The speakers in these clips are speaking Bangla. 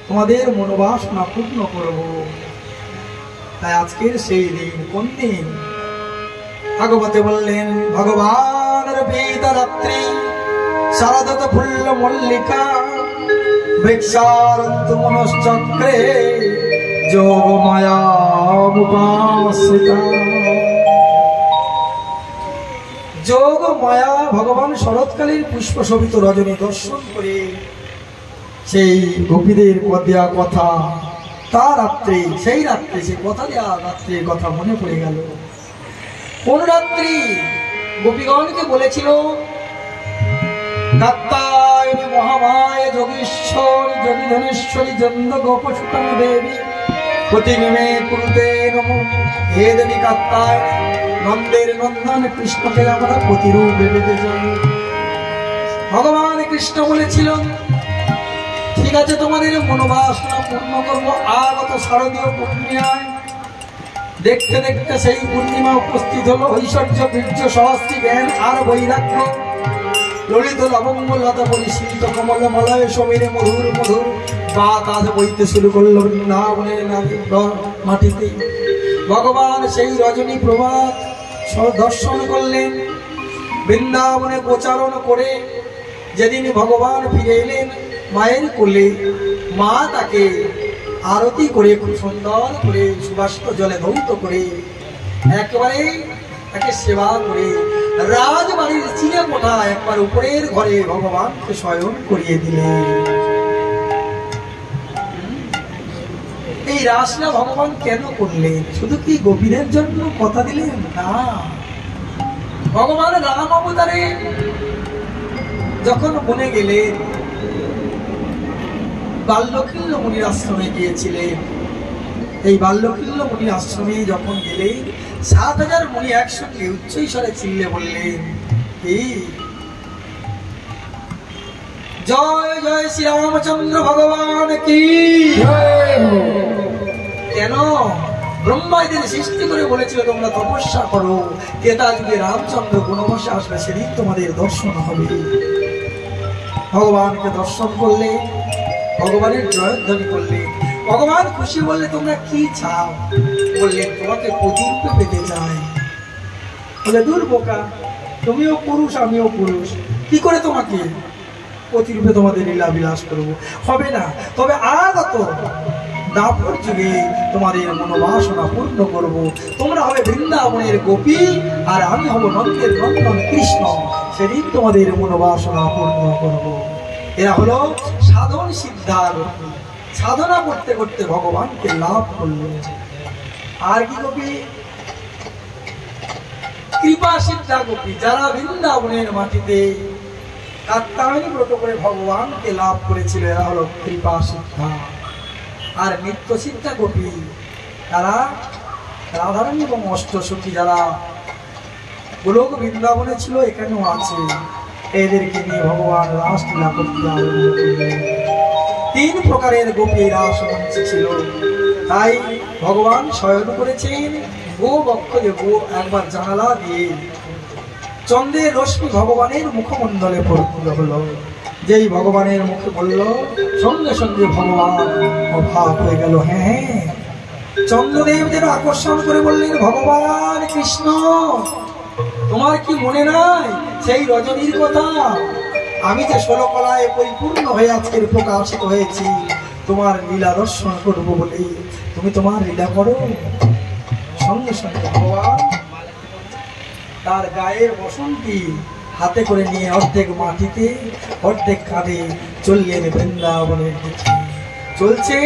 তোমাদের মনোবাসনা পূর্ণ করব। তাই আজকের সেই দিন। কোন দিন? ভাগবতে বললেন, ভগবানের পিতা রাত্রি শারদত ফুল্ল মল্লিকা বৃক্ষারন্তু মনশ্চক্রে যোগ মায়া উপাসিতা। যোগ মায়া ভগবান শরৎকালীন পুষ্প শোভিত রজনী দর্শন করে সেই গোপীদের দেওয়া কথা, তার রাত্রে, সেই রাত্রে সে কথা দেওয়া রাত্রির কথা মনে পড়ে গেল। কোন রাত্রি? গোপীগণকে বলেছিল, কাত্যায়নী মহামায় যোগীশ্বর যোগীধনেশ্বরী জন্দ গোপসুতং দেবী প্রতিনিমে কুরুতে নমঃ। হে দেবী কাত্যায়, নন্দের নন্দন কৃষ্ণকে আমরা প্রতিরূপ ভেবে যাই। ভগবান কৃষ্ণ বলেছিল, ঠিক আছে, তোমাদের মনোবাসনা পূর্ণ করবো। আগত শারদীয় পূর্ণিমায় দেখতে দেখতে সেই পূর্ণিমা উপস্থিত হলো। ঐশ্বর্য বীর্য সহস্রী জ্ঞান আর বৈরাগ্য ললিত লবঙ্গ লতা পরিশীলিত কমল মলয় সমীরে মধুর মধুর বাতাস বইতে শুরু করলো বৃন্দাবনের মাটিতে। ভগবান সেই রজনী প্রভাত দর্শন করলেন। বৃন্দাবনে গোচারণ করে যেদিন ভগবান ফিরে এলেন মায়ের কোলে, মা তাকে আরতি করে খুব সুন্দর করে সুবাসিত জলে ধৌত করে একেবারে তাকে সেবা করে রাজবাড়ির চিনে কোঠা একবার উপরের ঘরে ভগবানকে শয়ন করিয়ে দিলেন। এই রাসনা ভগবান কেন করলেন? শুধু কি গোপীদের জন্য কথা দিলেন? না, ভগবান রাম অবতারে যখন বনে গেলেন, বাল্যকিল্য মুনির আশ্রমে গিয়েছিলেন। এই বাল্যকিল্য মুনির আশ্রমে যখন গেলেন, ৭,০০০ মুনি একসঙ্গে উচ্চৈস্বরে চিল্লে বললেন, কি জয় জয় শ্রীরামচন্দ্র ভগবান কি। কেন? ব্রহ্মা এদের সৃষ্টি করে বলেছিল তোমরা তপস্যা করো, ত্রেতা যুগে রামচন্দ্র বনবাসে আসবে, সেদিন তোমাদের দর্শন হবে। ভগবানকে দর্শন করলে, ভগবানের জয়ধ্বনি করলে, ভগবান খুশি বললে তোমরা কি চাও? বললেন তোমাকে প্রতিরূপে পেতে চাই। বলে দূর বোকা, তুমিও পুরুষ আমিও পুরুষ, কি করে তোমাকে প্রতিরূপে তোমাদের লীলা বিলাস করবো? হবে না। তবে আগত দাপর যুগে তোমাদের মনোবাসনা পূর্ণ করব। তোমরা হবে বৃন্দাবনের গোপী আর আমি হব নন্দের নন্দন কৃষ্ণ, সেদিন তোমাদের মনোবাসনা পূর্ণ করব। এরা হলো সাধন সিদ্ধার গোপী। সাধনা করতে করতে ভগবানকে লাভ করল। আর কি গোপী? কৃপা সিদ্ধা গোপী, যারা বৃন্দাবনের মাটিতে কাত্যায়নী ব্রত করে ভগবানকে লাভ করেছিল, এরা হলো কৃপা সিদ্ধা। আর নিত্য সিদ্ধা গোপী, তারা রাধারানী এবং অষ্টসখী যারা গোলক বৃন্দাবনে ছিল, এখানেও আছে। এদেরকে নিয়ে ভগবান রাসলীলা করতে আরম্ভ করলেন। ৩ প্রকারের গোপী রাসমঞ্চে ছিল। তাই ভগবান শয়ন করেছেন গো বক্ষে। গো একবার জানালা দিয়ে চন্দ্রের রশ্মি ভগবানের মুখমণ্ডলে পড়তে হলো। যেই ভগবানের মুখে বলল, সঙ্গে সঙ্গে ভগবান অভাব হয়ে গেল। হ্যাঁ, চন্দ্রদেব যেন আকর্ষণ করে বললেন, ভগবান কৃষ্ণ, তোমার কি মনে নাই সেই রজনীর কথা? আমি যে 16 কলায় পরিপূর্ণ হয়ে আজকের প্রকাশিত হয়েছি তোমার লীলা দর্শন করবো বলে, তুমি তোমার লীলা করো। সঙ্গে সঙ্গে ভগবান তার গায়ের বসন্তী হাতে করে নিয়ে অর্ধেক মাটিতে অর্ধেক কাঁধে চললেন বৃন্দাবনের দিকে। চলছে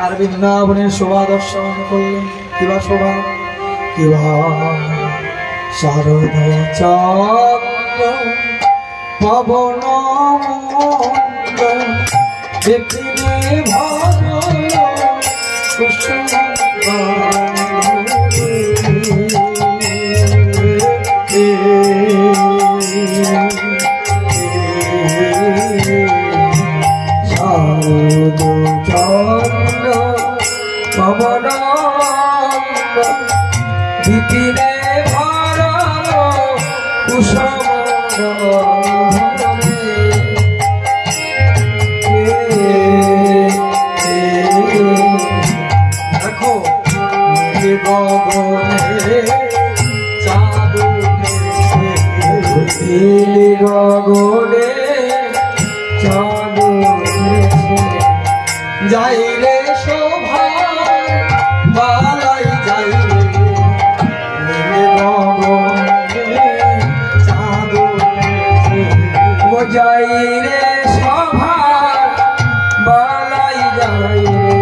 আর বৃন্দাবনের শোভা দর্শন করলেন। কিবা শোভা, কিবা শারদ চন্দ্র পবন দেখিলে ভালো কুসুম শারদ চন্দ্র পবন বিপিনে ভালো কুসুম যাই রে শোভা বালাই যাই রে নীল গগনে চাঁদ যাই রে শোভা বালাই যাই রে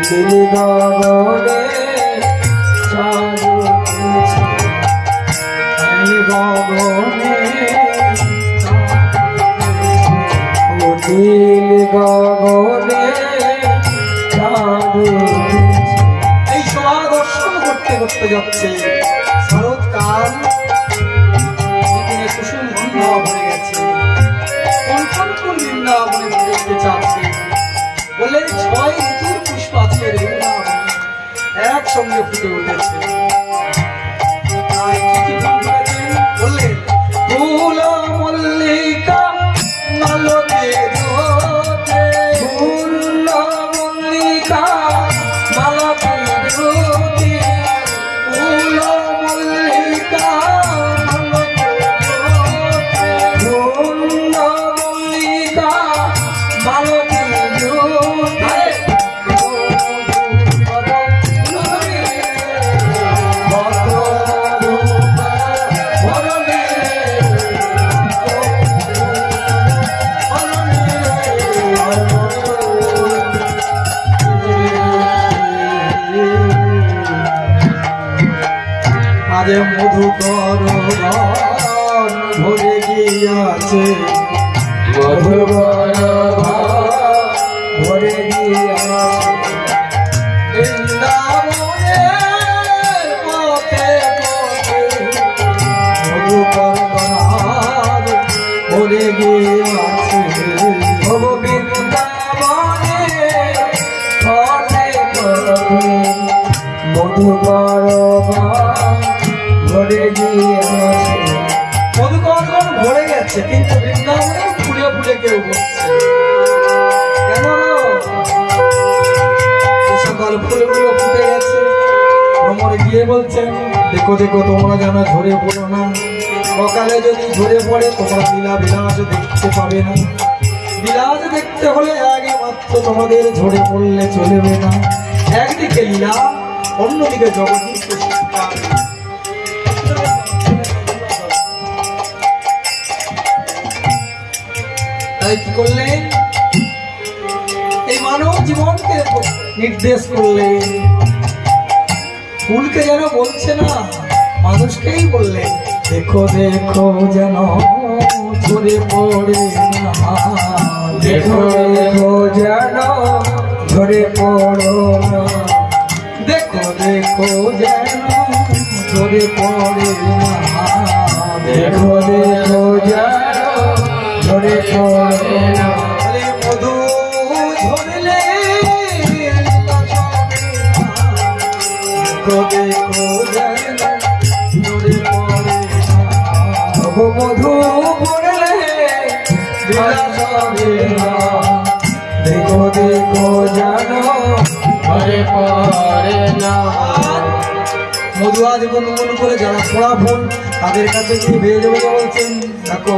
নীল গগনে চাঁদ নীল গগনে নীল গগনে চাঁদ এই শোভা দর্শন করতে করতে যাচ্ছে শরৎকাল কুসুম গন্ধা ভরে গেছে কঞ্চনপুর বৃন্দাবনে দেখতে চাচ্ছে বলে 6 ঋতুর পুষ্প আজকের বৃন্দাবনে একসঙ্গে ফুটে উঠেছে বললেন ফুল মল্লিকা মালতে ধোতে ফুল মল্লিকা মালতে ধোতে ফুল মল্লিকা ফুল মল্লিকা মালতে ধোতে আজ মধুকর গান ভরে গিয়াছে মধুকর ভরে গিয়াছে বৃন্দাবনের পথে পথে মধুকর গান ভরে গিয়াছে বৃন্দাবনে পথে পথে মধুকর ভরে গিয়াছে মধুকর গান ভরে গেছে কিন্তু বৃন্দাবনে ফুলে ফুলে কেউ বসছে কেন সকল ফুলগুলো ফুটে গেছে ভ্রমর গিয়ে বলছেন দেখো দেখো তোমরা যেন ঝরে পড়ো না সকালে যদি ঝরে পড়ে তোমরা লীলা বিলাস দেখতে পাবে না বিলাস দেখতে হলে আগে মাত্র তোমাদের ঝরে পড়লে চলবে না একদিকে লীলা অন্যদিকে জগদীশ শিক্ষা তাই কি করলেন এই মানব জীবনকে নির্দেশ করলেন ফুলকে যেন বলছে না মানুষকেই বললেন দেখো দেখো যেন ঝরে পড়ে না দেখো দেখো যেন ঝরে পড়ো না দেখো দেখো যেন ঝরে পড়ে না দেখো দেখো যেন ঝরে পড়ো না মধু ঝরলে দেখো দেখো যেন ঝরে পড়ে না মধু পড়লে বিলাস হবে না দেখো দেখো যেন ঝরে পড়ে না মধু আজ গুনগুন করে যারা পোড়া ফুল তাদের কাছে গিয়ে বেজে বেজে বলছেন দেখো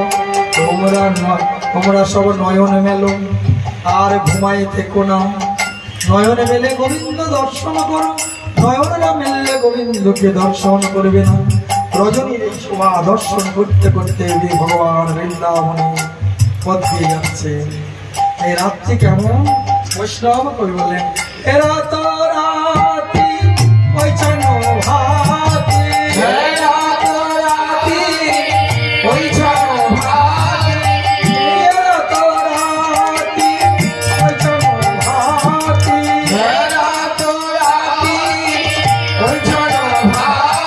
তোমরা সব নয়নে মেলো আর ঘুমাই থেকো না নয়নে মেলে গোবিন্দ দর্শন করো নয়নে না মেললে গোবিন্দকে দর্শন করবে না রজনীর এই শোভা দর্শন করতে করতে ভগবান বৃন্দাবনে পথ দিয়ে যাচ্ছে এই রাত্রি কেমন বৈষ্ণব কবি বললেন এরা তো রাতি ওই চন্ন ভাতি এরা তো রাতি ওই চন্ন ভাতি এরা তো রাতি ওই চন্ন ভাতি এরা তো রাতি ওই চন্ন ভাতি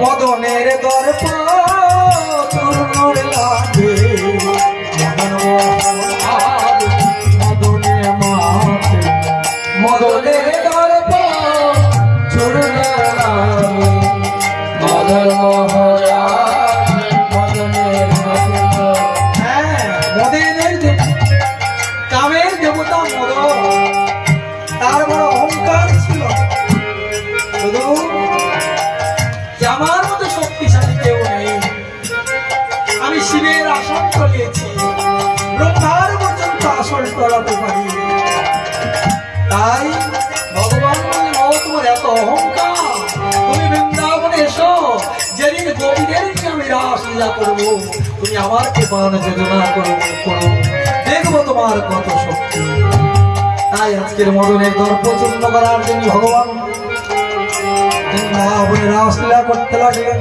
মদনের দর্প তোর লাগে মদনে মাতে রাসলীলা করবো, তুমি আমার কৃপাণ যোজনা করো, দেখবো তোমার কত শক্তি। তাই আজকের মদনের দর্প চূর্ণ করার জন্য ভগবান রাসলীলা করতে লাগলেন।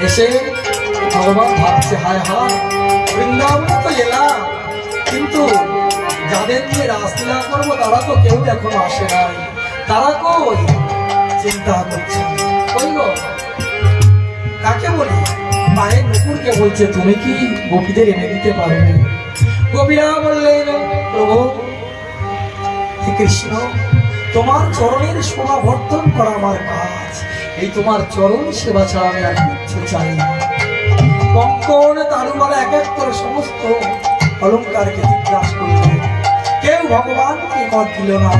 এসে ভগবান ভাবছে, হায় হায়, বৃন্দাবনে তো এলাম, কিন্তু যাদের নিয়ে রাসলীলা করবো তারা তো কেউ এখনো আসে নাই, তারা কই? চিন্তা করছে, কই গো, কাকে বলি? মায়ের নুপুরকে বলছে, তুমি কি গোপীদের এনে দিতে পারবে? গোপীরা বললেন, প্রভু কৃষ্ণ, তোমার চরণের শোভা বর্ধন করা আমার কাজ, এই তোমার চরণ সেবা ছাড়া আমি আর কিছু চাই না। কঙ্কণ তারুমালা এক এক করে সমস্ত অলঙ্কারকে জিজ্ঞাসা করলেন, কেউ ভগবানকে মত দিল না।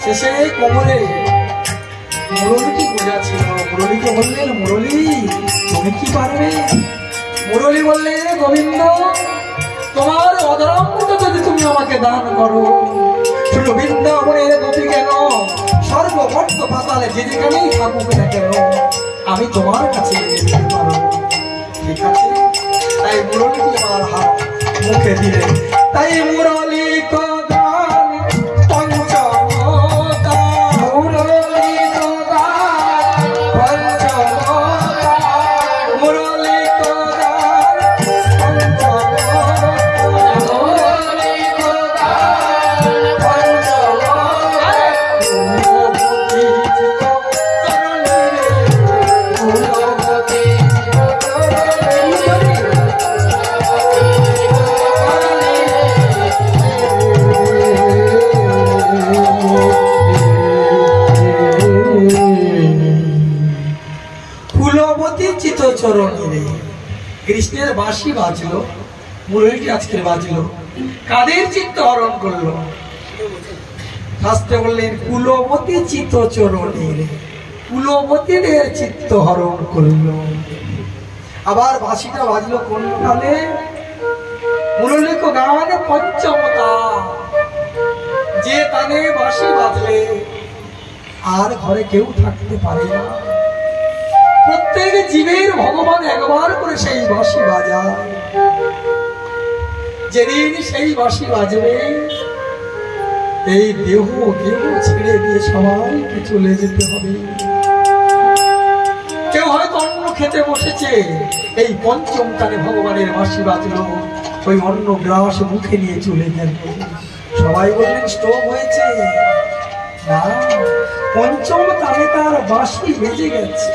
শেষে কোমরে মুরলীটি গোজা ছিল, মুরলীকে বললেন, মুরলী তুমি কি পারবে? মুরলী বললেন, গোবিন্দ তোমার অধরামৃত যদি তুমি আমাকে দান করো, শুধু বৃন্দাবনের গোপী কেন, সর্বভট্ট পাতালে যে যেখানেই থাকুক না কেন, আমি তোমার কাছে যেতে পারো। ঠিক আছে, তাই মুরলীটি আমার হাত মুখে দিলে, তাই মুরলী কৃষ্ণের বাঁশি বাজলো, মুরলীটি আজকের বাজলো, কাদের চিত্ত হরণ করলো? শাস্ত্রে বললেন, কুলবতী চিত্ত চরণের, কুলবতীদের চিত্ত হরণ করলো। আবার বাঁশিটা বাজলো কোন কালে? মুরলীক গান পঞ্চমতা, যে তানে বাঁশি বাজলে আর ঘরে কেউ থাকতে পারে না। প্রত্যেক জীবের ভগবান একবার করে সেই বাঁশি বাজায়। যেদিন সেই বাঁশি বাজবে, এই দেহ ছেড়ে দিয়ে সবাইকে চলে যেতে হবে। কেউ হয়তো অন্ন খেতে বসেছে, এই পঞ্চম তানে ভগবানের বাঁশি বাজলো, ওই অন্ন গ্রাস মুখে নিয়ে চলে গেল। সবাই বললেন স্ট্রোক হয়েছে না, পঞ্চম তানে তার বাঁশি বেজে গেছে,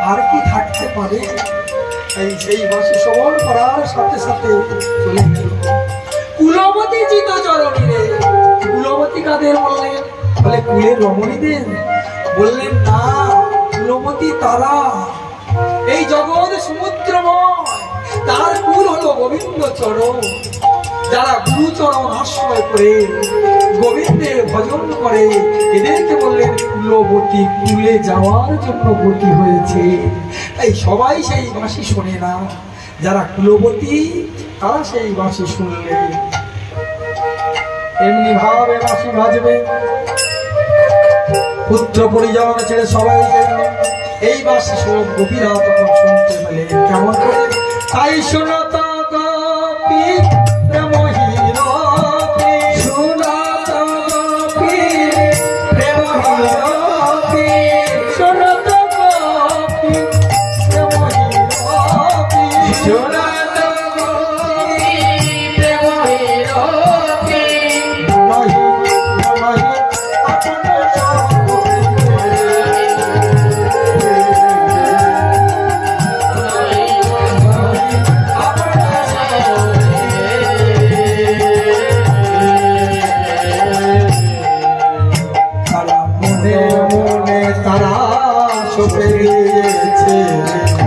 আর কি থাকতে পারে? সেই বাঁশি শ্রবণ করার সাথে সাথে চলে গেল। কুলবতী চিত চরণীরে, কুলবতী কাদের বললেন? বলে কুলের রমণীদের। বললেন না, কুলবতী তারা, এই জগৎ সমুদ্রময়, তার কুল হলো গোবিন্দ চরণ। যারা গুরুচরণ আশ্রয় করে গোবিন্দের ভজন করে, এদেরকে বললেন কুলবতী, কুলে যাওয়ার জন্য গতি হয়েছে। তাই সবাই সেই বাঁশি শোনে না, যারা কুলবতী তারা সেই বাঁশি শুনলে এমনি ভাবে বাঁশি বাজবে। পুত্র পরিজন ছেড়ে সবাই গেল, এই বাঁশি সব গোপীরা তখন শুনতে পেলে কেমন করে? তাই শোনো তো গোপী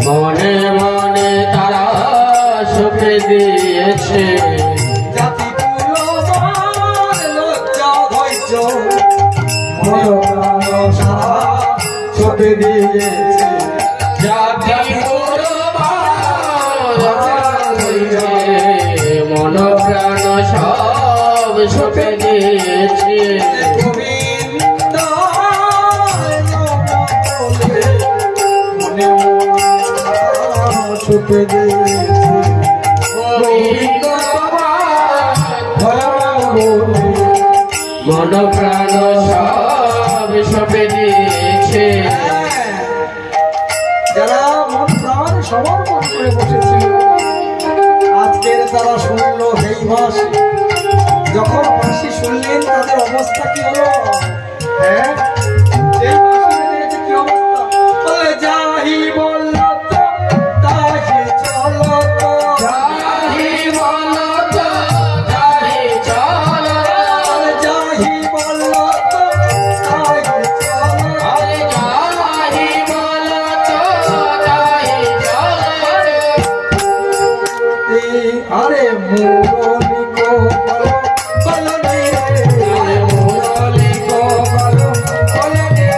মনে মনে তারা সপে দিয়েছে, জাতি কুলমান লজ্জা ধৈর্য সপে দিয়েছে, জাতি মন প্রাণ সব সপে দিয়েছে। বলে মন প্রাণ সব সপে দিয়েছে। যারা মন প্রাণ সমর্পণ করে বসেছিল আজকের তারা শুনলো এই মাস। যখন মাসি শুনলেন তাদের অবস্থা কি হলো? হ্যাঁ, এই মাসি কি অবস্থা? বলে যাহি বলল তো তাহি চলো তো, যাহি বলো তো তাহি চলো, যাহি বলল তো তাহি চলো, আরে যাহি বলো তো তাহি চলো। আরে মুরলি কো বলো বলো রে, আরে মুরলি কো বলো বলো রে,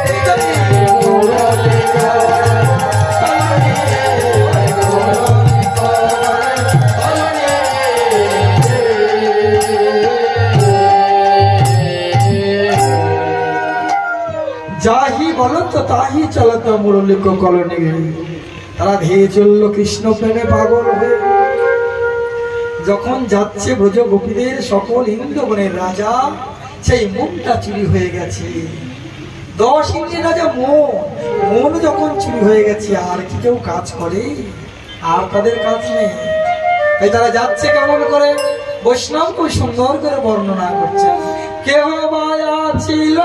মুরলি কো বলো রে, মুরলি কো বলো রে। যাহি বলো তো তাহি চলত মুরলি কো কলোনি। তারা ধেয়ে চলল কৃষ্ণ প্রেমে পাগল হয়ে। যখন যাচ্ছে ব্রজ গোপীদের সকল ইন্দ্রগণের রাজা সেই মনটা চুরি হয়ে গেছে। 10 ইন্দ্রের রাজা মন যখন চুরি হয়ে গেছে আর কি কেউ কাজ করে? আর তাদের কাজ নেই। তাই তারা যাচ্ছে কেমন করে? বৈষ্ণব খুব সুন্দর করে বর্ণনা করছেন। কেহ মায়া ছিল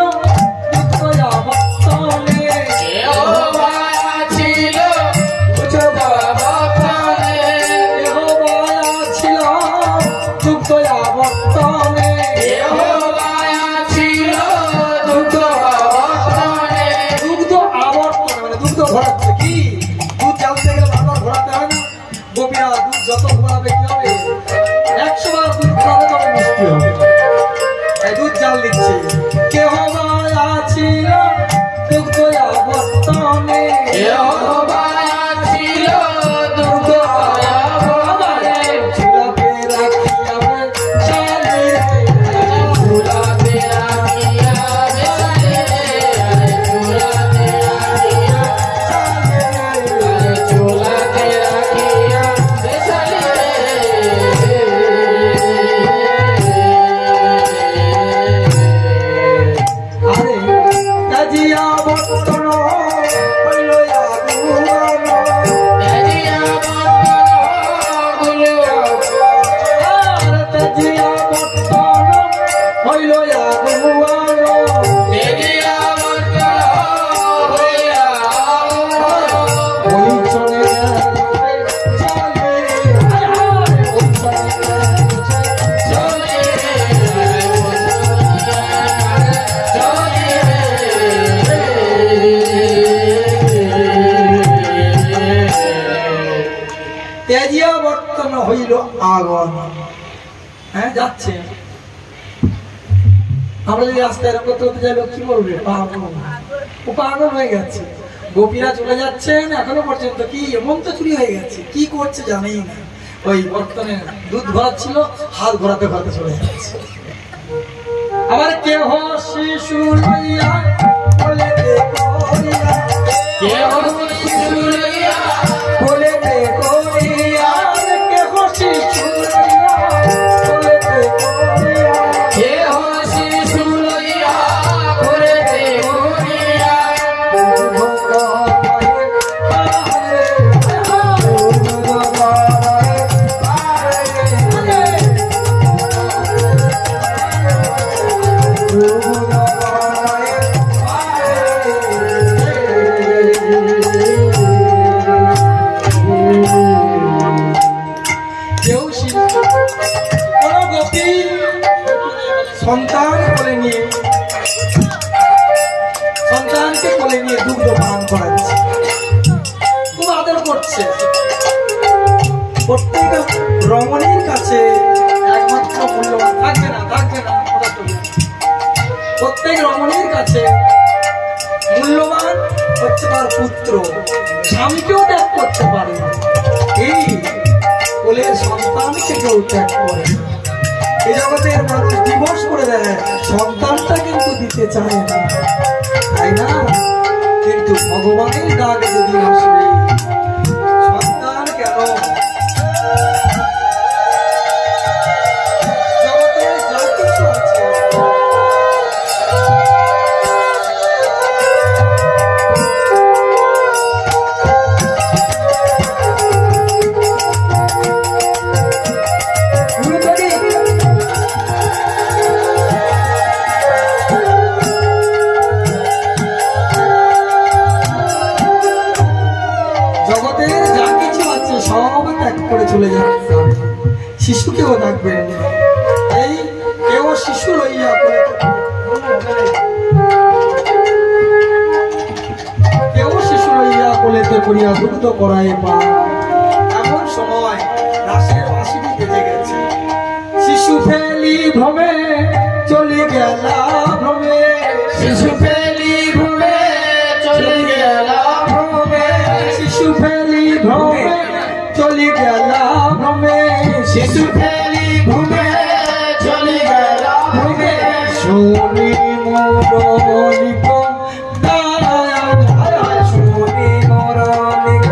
ঘোরাচ্ছে কি? দুধ জানতে গেলে বারবার ঘোরাতে হয় না? গোপীরা দুধ যত ঘোরাবে কি হবে? 100 বার দুধ ঘোরাবে তবে মিষ্টি হবে। তাই দুধ জাল দিচ্ছে। কেহ মায়া ছিল দুগ্ধ আবর্তনে, কেহ মায়া ছিল দুগ্ধ আবর্তনে, চুলাতে রাখিয়া বেশালি রে, চুলাতে রাখিয়া বেশালি রে, চুলাতে রাখিয়া চুলাতে রাখিয়া বেশালি রে। আরে কাজিয়া বর্তন হইল আগুয়ান, তেজিয়া বর্তন গুলো, আর কাজিয়া বর্তন হইল আগুয়ান, তেজিয়া বর্তন হইয়া ওই চলে চলে ওই চলে চলে তেজিয়া বর্তন হইল আগুন। হ্যাঁ, যাচ্ছে। আমরা যদি রাস্তায় এরকম করতে করতে যাই, লোক কি বলবে? পাগল, ও পাগল হয়ে গেছে। গোপীরা চলে যাচ্ছেন, এখনো পর্যন্ত কি এমন তো চুরি হয়ে গেছে, কি করছে জানেই না। ওই বর্তনে দুধ ঘোরাচ্ছিল, হাত ঘোরাতে ঘোরাতে চলে যাচ্ছে। আবার কেহ শিশু লইয়া বলেতে করিয়া, কেহ শিশু লইয়া বলেতে করিয়া, কেহ শিশু লইয়া বলেতে করিয়া, কেহ শিশু লইয়া ঘুরেতে ঘুরিয়া, সন্তানকে কোলে নিয়ে দুগ্ধ পান করাচ্ছে, খুব আদর করছে। প্রত্যেক রমণীর কাছে একমাত্র মূল্যবান থাকবে না, প্রত্যেক রমণীর কাছে মূল্যবান হচ্ছে তার পুত্র। স্বামীকেও ত্যাগ করতে পারে, এই কোলের সন্তানকে কেউ ত্যাগ করে। এই জগতের মানুষ দিবস করে দেয়, সন্তানটা কিন্তু দিতে চায় না, তাই না? কিন্তু ভগবানের ডাক যদি আসবে, সন্তান কেন? জগতের যা কিছু শিশু লইয়া কোলেতে কেউ শিশু লইয়া কোলেতে করিয়া দুগ্ধ করায় পা। এমন সময় রাসের বাঁশিটি বেজে গেছে। শিশু ফেলি ভ্রমে চলে গেলা ভ্রমে, শিশু ফেলি ভ্রমে চলে গেলা ভ্রমে, শিশু ফেলি ভ্রমে চলে গেলা ভ্রমে, শিশু ফেলি ভ্রমে চলে গেলা ভ্রমে। শুনি মুরলিক শুনি মুরলিক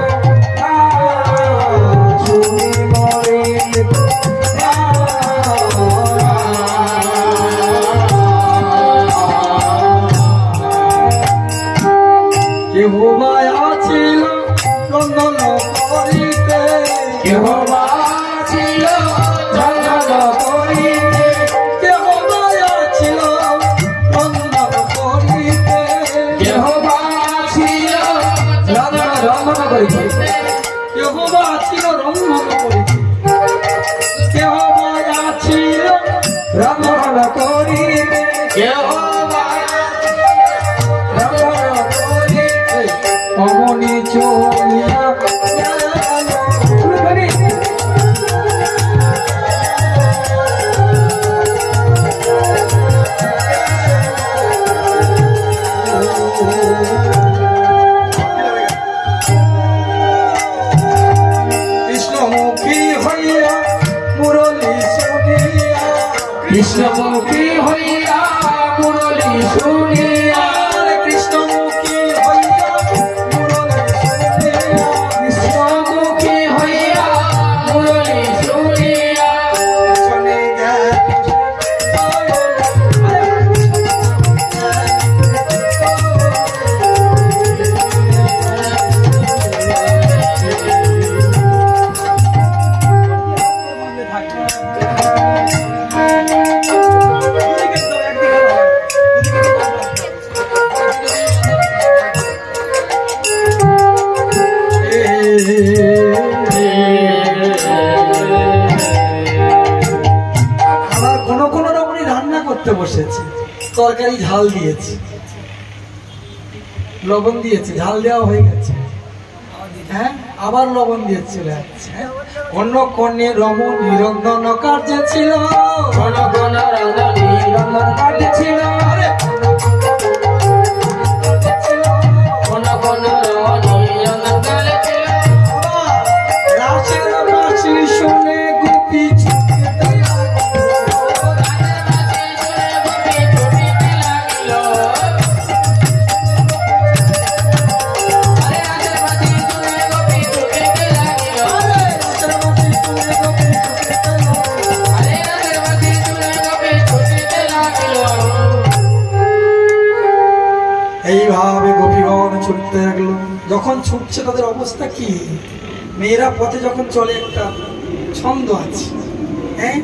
শুনি মুরলিক কেহবা আছিল রন্ধন করিতে, কেহবা ছিল জঙ্গল করিতে, কেহবা আছিল রন্ধন করিতে, কেহবা ছিল রন্ধন করিতে, কেহবা আছিল রন্ধন করিতে, কেহবা আছিল রন্ধন করিতে, কেহবা রন্ধন করিতে অমনি চলিয়া কৃষ্ণমুখী হইয়া মুরলী শুনিয়া, কৃষ্ণমুখী হইয়া মুরলী শুনিয়া, কৃষ্ণমুখী হইয়া মুরলী শুনিয়া, কৃষ্ণমুখী হইয়া মুরলী শুনিয়া, শুনে আবার কোনো কোনো রকমই রান্না করতে বসেছে, তরকারি ঝাল দিয়েছে, লবণ দিয়েছে, ঝাল দেওয়া হয়ে গেছে, হ্যাঁ আবার লবণ দিয়ে চলে যাচ্ছে। অন্য কন্যে রমণ নিরঞ্জন কার্যে ছিল, কোন কোন রন্ধনী রন্ধন কার্যে ছিল, কোন কোন রমণী রন্ধন কার্যে ছিল। রাসের বাঁশি শুনে গোপী ছুটিতে এইভাবে গোপীগণ ছুটতে লাগলো। যখন ছুটছে তাদের অবস্থা কি? মেয়েরা পথে যখন চলে একটা ছন্দ আছে, হ্যাঁ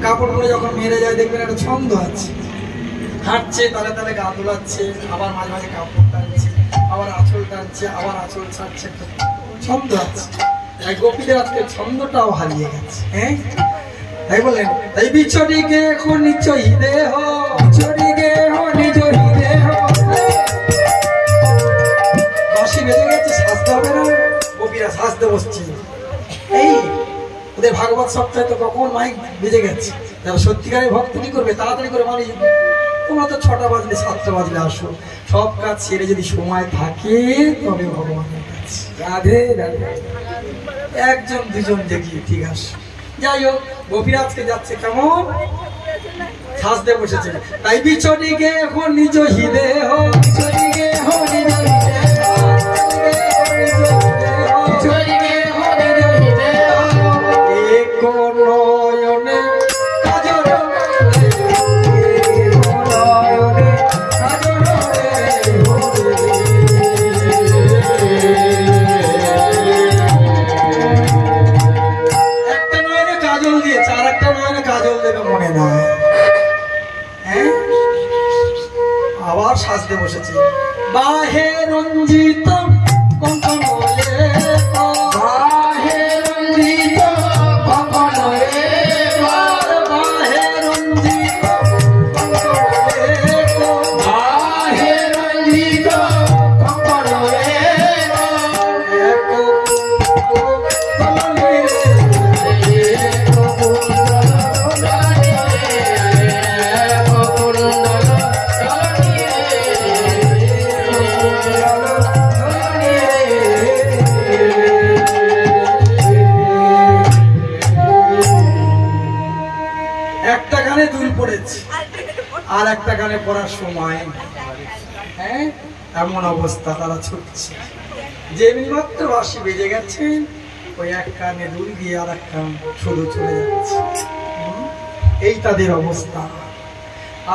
কাপড় পরে যখন মেরে যায় দেখবেন একটা ছন্দ আছে, হাঁটছে তালে তালে গা দোলাচ্ছে, আবার মাঝে মাঝে কাপড় টানছে, আবার আঁচল টানছে, আবার আঁচল ছাড়ছে, একটা ছন্দ আছে। তাই গোপীদের আজকে ছন্দটাও হারিয়ে গেছে। হ্যাঁ তাই বললেন, তাই বিছড়িকে এখন নিচ দেহ, বিছড়িকে এখন নিজ দেহ, বাঁশি বেজে গেছে, সাজতে হবে না, গোপীরা সাজতে বসছে। এই ওদের ভাগবত সপ্তাহে তো কখন মাইক বেজে গেছে, যারা সত্যিকারের ভক্ত কি করবে, তাড়াতাড়ি করে মানে তোমরা তো 6টা বাজলে 7টা বাজলে আসো, সব কাজ ছেড়ে যদি সময় থাকে তবে ভগবানের কাছে। রাধে রাধে। একজন দুজন দেখি ঠিক আছে। যাই হোক গোপীরা আজকে যাচ্ছে কেমন সাজতে বসেছে। তাই বিছড়িকে এখন নিজ হৃদে হো, বিছড়িকে এখন নিজ হৃদে হো, বিছড়িকে এখন নিজ হৃদে হো, এক নয়নে কাজল, এক নয়নে কাজল একটা নয়নে কাজল দিয়েছে, আর একটা নয়নে কাজল দেবে মনে নয়। হ্যাঁ আবার সাজতে বসেছে। বাহে রঞ্জিত কঙ্কন বাহে রঞ্জিত কঙ্কন রে, বাহে রঞ্জিত আর একটা গানে পড়ার সময় নেই। হ্যাঁ, এমন অবস্থা তারা ছুটছে। যেমনি মাত্র বাঁশি বেজে গেছে, ওই এক কানে দুল দিয়ে আর এক কান শুধু চলে যাচ্ছে। এই তাদের অবস্থা।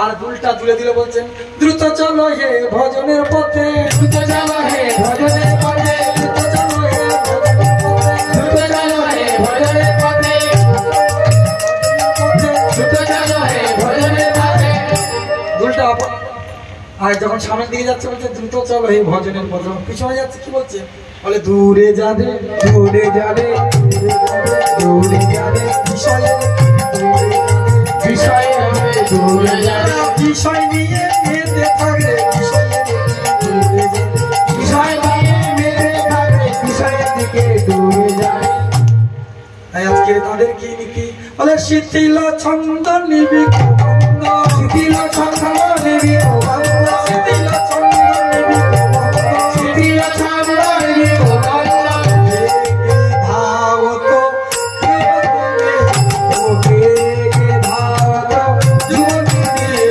আর দুলটা তুলে দিলে বলছেন, দ্রুত চলো হে ভজনের পথে, দ্রুত চলো হে ভজনের পথে, দ্রুত চলো হে ভজনের পথে, দ্রুত চলো হে ভজনের পথে, দ্রুত চলো হে ভজনের পথে। দুলটা আর যখন সামনের দিকে যাচ্ছে বলছে দ্রুত চলো হে ভজনের পথে, পিছনে যাচ্ছে কি বলছে, বলে দূরে যাবে, দূরে যাবে, দূরে যাবে বিষয়ে, বিষয় হবে দূরে যাবে, বিষয় নিয়ে মেতে থাকবে, বিষয়ে দূরে যাবে। বিষয় নিয়ে মেতে থাকবে, বিষয়ের দিকে দূরে যাবে। তাই আজকে তাদের কি নীতি, বলে শিথিল ছন্দ নিবিক বন্ধ, শিথিল ছন্দ নিবিড় বন্ধ, শিথিল ছন্দ নিবিক বন্ধ, শিথিল ছন্দ নিবিড় বন্ধ। ধাও তো ওকে ধারো জীবনী দিয়ে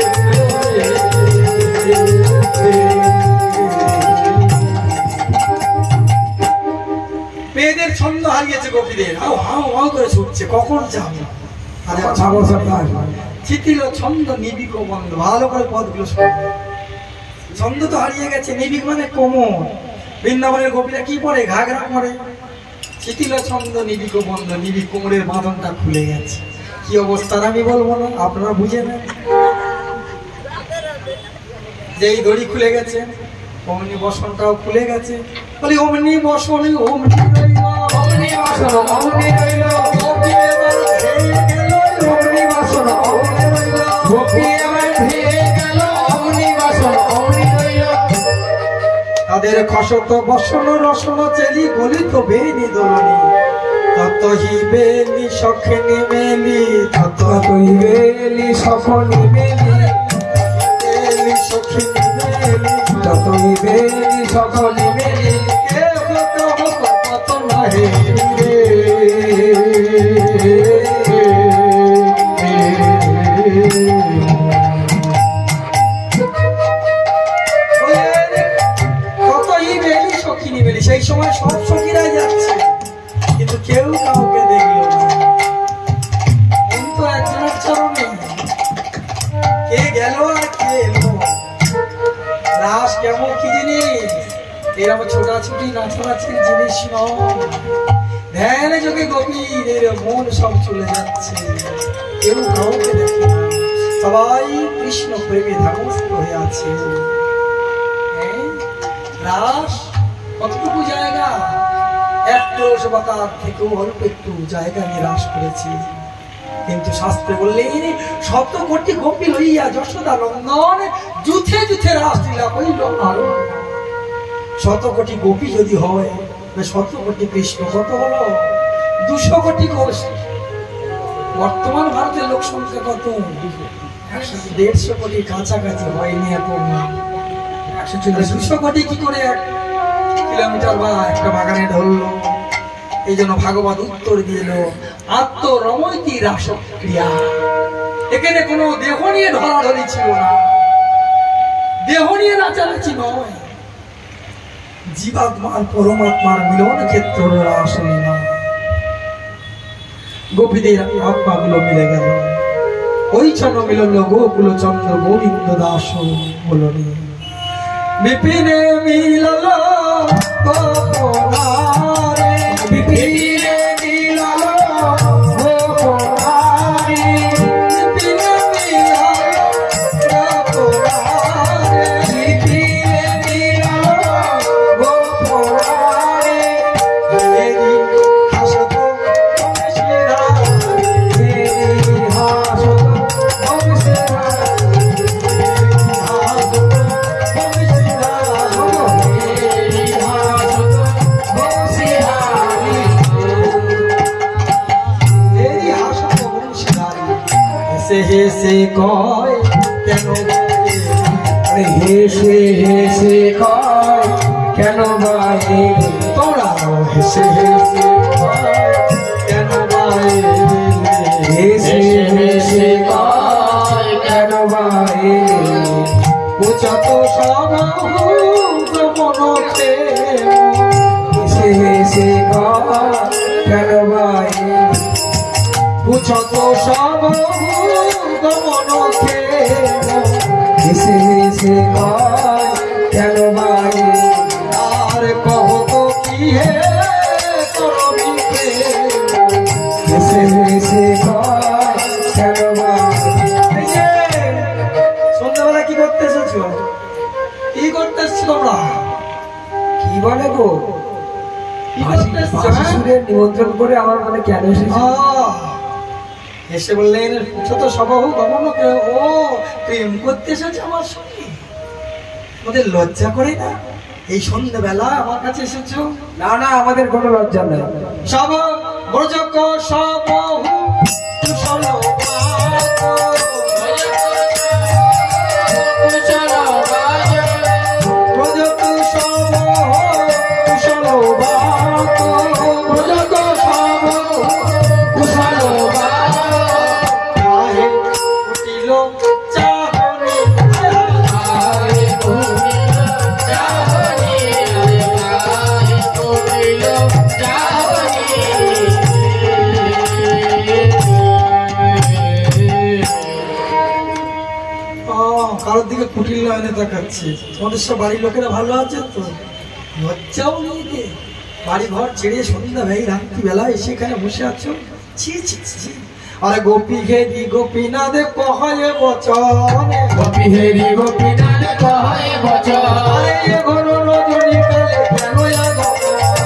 মেয়েদের ছন্দ হারিয়েছে গোপীদের, হাও হাও হাও করে ছুটছে, কখন যাবে। আরে ছাগল সরকার শিথিল ছন্দ নিবিক বন্ধ, ভালো করে পদগুলো শুনবে। ছন্দ তো হারিয়ে গেছে, নিবিক মানে কোমর। বৃন্দাবনের গোপীরা কি পরে, ঘাগরা পরে। শিথিল ছন্দ নিবিক বন্ধ, নিবিক কোমরের বাঁধনটা খুলে গেছে। কি অবস্থার আমি বলবো না, আপনারা বুঝে নেন। যেই দড়ি খুলে গেছে, অমনি বসনটাও খুলে গেছে। বলি অমনি বসন অমনি রইল, অমনি বাসন অমনি রইল, গোপী এবার ধেয়ে গেল, অমনি বাসন অমনি রইল, গোপী এবার ধেয়ে গেল, অমনি বাসন অমনি রইল। তাদের খসত বসন রসন চেলি গলিত বেনি দোলনি, তত হি বেলি সখনি মেলি, তত ততই বেলি সখনি মেলি, বেলি সখনি মেলি, ততই বেলি সখনি মেলি। কে হত হত কত নাহি রে। কতই বেলি সখিনী বেলি, সেই সময় সব সখীরাই যাচ্ছে, কিন্তু কেউ কাউকে দেখলো না। মন তো একজনের চরণে, কে গেল আর কে এলো। রাস কেমন কি জিনিস, এরকম ছোটাছুটি নাচানাচির জিনিস নয়। ধ্যান যোগে গোপীদের মন সব চলে যাচ্ছে, কেউ কাউকে দেখে না, সবাই কৃষ্ণ প্রেমে ধামস্ত হয়ে আছে। হ্যাঁ, রাস কতটুকু জায়গা, এক ক্রোশ বা তার থেকেও অল্প একটু জায়গা নিয়ে রাস করেছি, কিন্তু শাস্ত্রে বললেন 100 কোটি গোপী লইয়া যশোদা নন্দন যুথে যুথে রাসলীলা কইল আরো। 100 কোটি গোপী যদি হয়, 100 কোটি কৃষ্ণ কত হলো, 200 কোটি কোষ। বর্তমান ভারতের লোক সংখ্যা কত, 150 কোটি কাছাকাছি হয়নি এখন। 200 কোটি কি করে 1 কিলোমিটার বা একটা বাগানে ধরলো। এই জন্য ভাগবত উত্তর দিল, আত্মরমৈতি রাসক্রিয়া। এখানে কোনো দেহ নিয়ে ধরাধরি ছিল না, দেহ নিয়ে নাচানাচি নয়, জীবাত্মার পরমাত্মার মিলন ক্ষেত্র রাসলীলা। গোপীদের আত্মাগুলো মিলে গেল, ওই চন্দ্র মিলল গোকুল চন্দ্র গোবিন্দ দাস বলনি। বিপিনে মিলল গোপনারে, বিপিনে মিলল গোপনারে, বিপিনে মিলল গোপনারে, বিপিনে মিলল গোপনারে। এরি হাসত শিরা, এরি হাসত বংশীরা, হাসত শিরা, এরি হাসত বংশীহারি। এরি হাসত বংশীধারী। হেসে হেসে কয় কেন আরে হেসে হেসে কয় কেন বায়ে, তোমরাও হেসে হেসে কয় কেন হেসে হেসে কয় কেন বায়ে। ভাই উচত সব মনকে হেসে হেসে কেন ভাই উচত সব মনকে হেসে হেসে কেন ভাই আর কহ তো কি হে করবি হেসে হেসে কেন ভাই সন্ধ্যাবেলা কি করতে এসেছো? কি করতে এসছো তোমরা? কি বলে গো কি করতে এসছো? শাশুড়ের নিমন্ত্রণ করে আমার মানে কেন এসেছে এসে বললেন ছোট স্বভাব গমনকে ও প্রেম করতে এসেছে আমার সঙ্গে। ওদের লজ্জা করে না এই সন্ধ্যাবেলা আমার কাছে এসেছো? না না আমাদের কোনো লজ্জা নেই সব ব্রজক সব কারোর দিকে কুটির লাইনে দেখাচ্ছে। তোমাদের সব বাড়ির লোকেরা ভালো আছে তো? লজ্জাও নেই রে, বাড়ি ঘর ছেড়ে সন্ধ্যা ভাই রাত্রি বেলা এসে এখানে বসে আছো। ছি ছি ছি। আরে গোপী ঘেরি গোপীনাথ কহে বচন, গোপী হেরি গোপীনাথ কহে বচন, আরে এ ঘর রজনী কালে কেন আগো,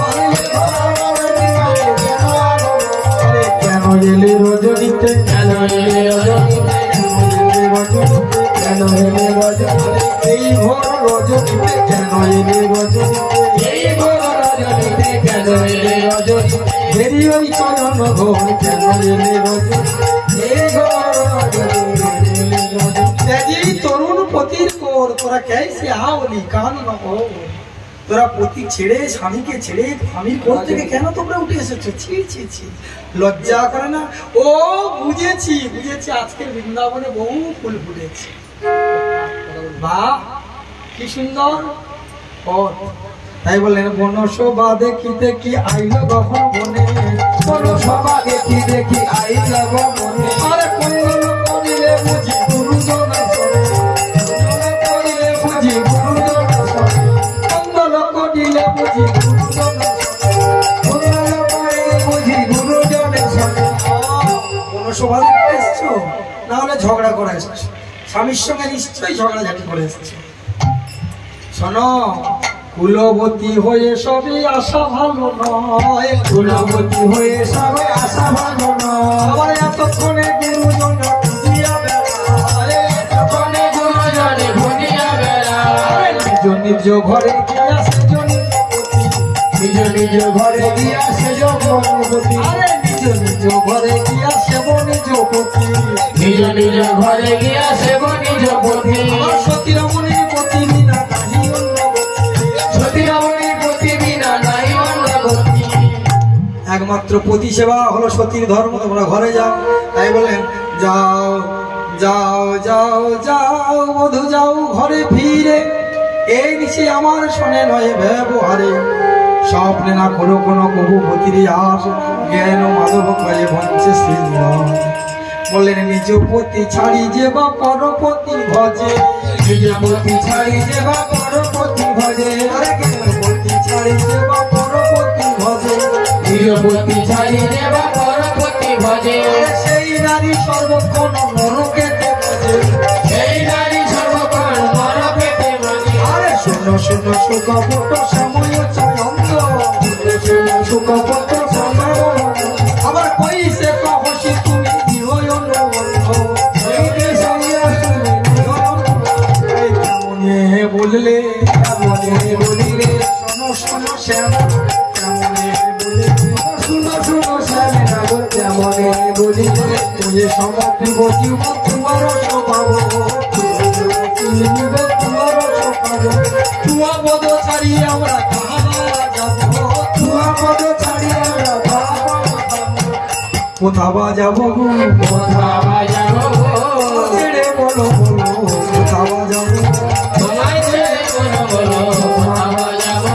আরে এ ঘর রজনী কালে কেন আগো, আরে কেন এলে রজনীতে, কেন এলে রজনীতে, কেন এলে রজনীতে, এই ঘর রজনীতে কেন এলে রজনীতে, এই ঘোর রজনীতে কেন এলে রজনীতে, হেরি ওই চয়ন ঘোর কেন এলে রজনীতে, এই ঘর রজনীতে এলে রজনীতে। এই তরুণ পতির কোর তোরা कैसे आवली কান না ও, তোরা পতি ছেড়ে স্বামীকে ছেড়ে স্বামীর কোল থেকে কেন তোমরা উঠে এসেছো? ছি ছি ছি, লজ্জা করে না? ও বুঝেছি বুঝেছি, আজকের বৃন্দাবনে বহু ফুল ফুটেছে। বাহ কি সুন্দর পথ। তাই বললেন বনশোভা দেখিতে কি আইলো কখন বনে, বনশোভা দেখি দেখি আইলা গো মনে, আরে কন্দল করিলে বুঝি গুরুজন শোনে, কন্দল করিলে বুঝি গুরুজন শোনে, কন্দল করিলে বুঝি গুরুজন বন্দল করিলে বুঝি গুরুজনে শোনে। বনশোভা দেখতে এসছো, না হলে ঝগড়া করে এসছো? স্বামীর সঙ্গে নিশ্চয়ই ঝগড়াঝাটি করে এসছো। শোনো, কুলবতী হয়ে সবই আশা ভালো নয়, কুলবতী হয়ে সবাই আশা ভালো নয়, আবার এতক্ষণে গুরুজন খুঁজিয়া বেড়ায়, এতক্ষণে গুরুজনে ভুলিয়া বেড়ায়, নিজ নিজ ঘরে গিয়া সেজনী নিজ নিজ ঘরে গিয়া সেজ গণপতি, আরে নিজ নিজ ঘরে গিয়া সেব নিজ পতি, নিজ নিজ ঘরে গিয়া সেব নিজ পতি, আমার সতী রমণীর পতি বিনা নাহি অন্য গতি, সতী রমণীর পতি বিনা নাই অন্য গতি। একমাত্র পতি সেবা হলো সতীর ধর্ম। তোমরা ঘরে যাও। তাই বলেন যাও যাও যাও যাও বধু যাও ঘরে ফিরে, এই নিশে আমার শোনে নয় ব্যবহারে, স্বপ্নে না করো কোনো কবু পতির আস, জ্ঞান মাধব কয়ে বঞ্চে শ্রীরাম। বললেন নিজ পতি ছাড়ি যে বা পরপতি ভজে, নিজ পতি ছাড়ি যে বা পরপতি ভজে, আরে কেন পতি ছাড়ি যে বা পরপতি ভজে, নিজ পতি ছাড়ি যে বা পরপতি ভজে, সেই নারী সর্বক্ষণ নরকেতে ভজে, সেই নারী সর্বক্ষণ নরকেতে ভজে। আরে শোনো শোনো সুখপট সময় চয়ন্ত, শোনো সুখপত সময়, আবার কইছে কহসি তুমি দিও অনুবন্ধ, এই যে সাইয়া শুনে এই কেমনে বললে মনে বলিলে, শোনো শোনো শ্যাম কেমনে বললে, শুনো শুনো শ্যামে নাগর কেমনে বলিলে, তুই সমগ্র জীব তোমার স্বভাব, তোমার স্বভাব, তুয়া পদ ছাড়িয়ে আমরা কাহা যাব, তুয়া পদ ছাড়ি আমরা বাবা কোথা বা যাব গো, কোথা বাজাবো, ছেড়ে বলো বলো কোথাও যাবো তোমায় ছেড়ে কোনো বলো কোথাও যাবো।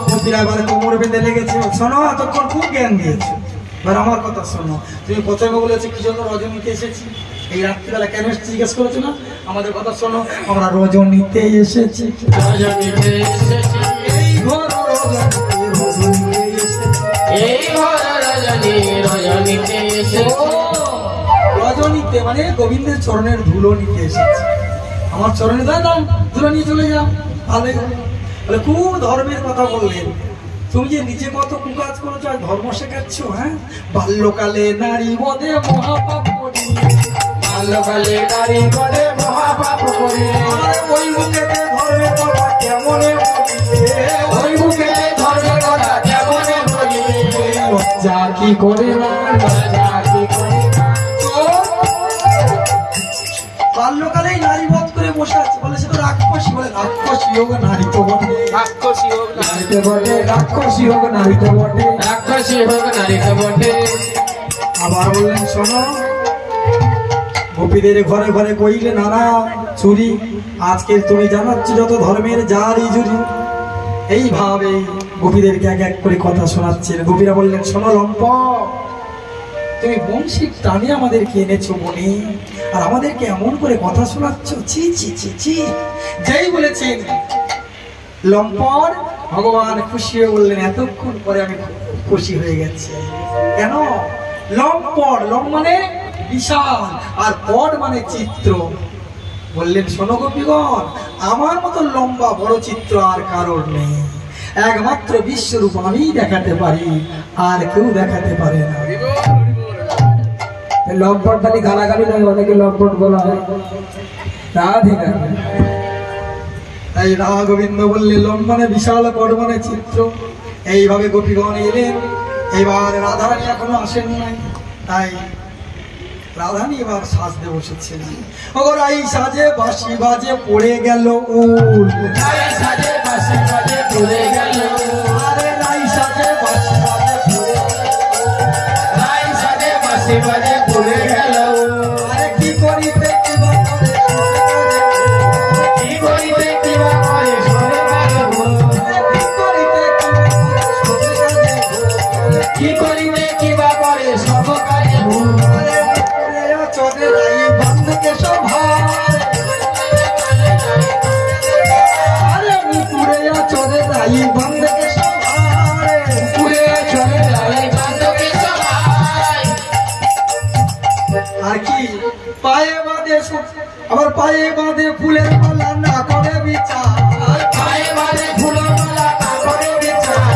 গোপীরা এবারে কোমর বেঁধে লেগেছে। শোনো, এতক্ষণ খুব জ্ঞান দিয়েছো, এবার আমার কথা শোনো। তুমি প্রথমে বলেছো কি জন্য রজনীতে এসেছি, এই রাত্রিবেলা কেন এসেছি জিজ্ঞেস করেছো না? আমাদের কথা শোনো, আমরা রজনীতে এসেছি। রজনীতে এসেছি, এই ঘর রজনীতে এসেছি। এই ঘর রজনীতে এসেছি। রজনীতে মানে গোবিন্দের চরণের ধুলো নিতে এসেছি। আমার চরণে দাও না, ধুলো নিয়ে চলে যাও, ভালোই হবে। বলে খুব ধর্মের কথা বললেন। তুমি যে নিজে কত কুকাজ করেছো আর ধর্ম শেখাচ্ছ। হ্যাঁ, বাল্যকালে নারী বধে মহাপাপ করি, বাল্যকালে নারী বধে মহাপাপ করি। ওই মুখেতে ধর্মের কথা কেমনে বলিবে, ওই মুখেতে ধর্মের কথা কেমনে বলিবে। লজ্জা কি করে না, লজ্জা কি করে না। বাল্যকালেই নারী বধ করে বসে আছে। বলে সে তো রাক্ষসী। বলে রাক্ষসী হোক নারী তো বটে, রাক্ষসী হোক নারীতে বটে, রাক্ষসী হোক নারীতে বটে। রাক্ষসী হোক নারীতে বটে। আবার বললেন শোনো, গোপীদের ঘরে ঘরে কইলে নানা চুরি, আজকে তুমি জানাচ্ছ যত ধর্মের জারি জুরি। এইভাবে গোপীদেরকে এক এক করে কথা শোনাচ্ছেন। গোপীরা বললেন শোনো লম্প, তুমি বংশী টানে আমাদেরকে এনেছো বনে, আর আমাদেরকে এমন করে কথা শোনাচ্ছ। ছি ছি ছি ছি। যেই বলেছেন লম্পট, ভগবান খুশি হয়ে বললেন এতক্ষণ পরে আমি খুশি হয়ে গেছি। কেন? লম্পট, লম মানে বিশাল, আর পট মানে চিত্র। বললেন শোনো গোপীগণ, আমার মতো লম্বা বড় চিত্র আর কারোর নেই। একমাত্র বিশ্বরূপ আমিই দেখাতে পারি, আর কেউ দেখাতে পারে না। লম্পট খালি গালাগালি নয়, অনেকে লম্পট বলা হয়। রাধিকা তাই রাধা গোবিন্দ বললে লম মানে বিশাল, পট মানে চিত্র। এইভাবে গোপীগণ এলেন। এবার রাধারানী এখনো আসেন নাই, তাই রাধারানী এবার সাজতে বসেছিলেন। ওগো রাই সাজে বাঁশি বাজে পড়ে গেল উল, রাই সাজে বাঁশি বাজে পড়ে গেল। আরে রাই সাজে বাঁশি বাজে পড়ে গেল, রাই সাজে বাঁশি বাজে পড়ে গেল। আরে কি করিতে কি বা করে, কি করিতে কি বা করে সরে গেল। কি করিতে কি করিতে কি বা করে সব কাজে ভুল। চোদে রাই বন্ধকে সভার, আরে পুরে চোদে রাই বন্ধকে সভার, পুরে চলে যায় বান্ধবী সবাই। আর কি পায়ে বাঁধে আবার পায়ে বাঁধে ফুলের মালা না করে বিচার, পায়ে বাঁধে ফুলের মালা না করে বিচার।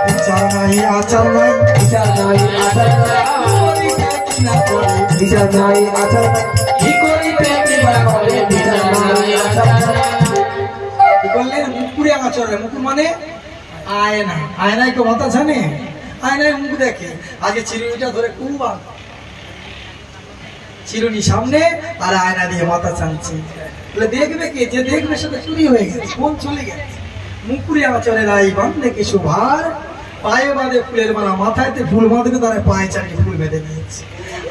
বিচার নাই আচার নাই, বিচার নাই আচার নাই। করিতে কি না করে, বিচার নাই আচার নাই। কি করিতে কি বা করে বিচার নাই আচার নাই। কি করলেন? মুকুরে আচরে, মুকুর মানে আয়না। আয়নায় কেউ মাথা জানে? আয়নায় মুখ দেখে। আগে চিরুনিটা ধরে খুব চিরুনি সামনে, আর আয়না দিয়ে মাথা চানছে। বলে দেখবে কে? যে দেখবে সেটা চুরি হয়ে গেছে, কোন চলে গেছে। মুকুরে আচরে রাই বাঁধে কিছু ভার, পায়ে বাঁধে ফুলের মালা, মাথায়তে ফুল বাঁধবে, তারা পায়ে চারটি ফুল বেঁধে নিয়েছে।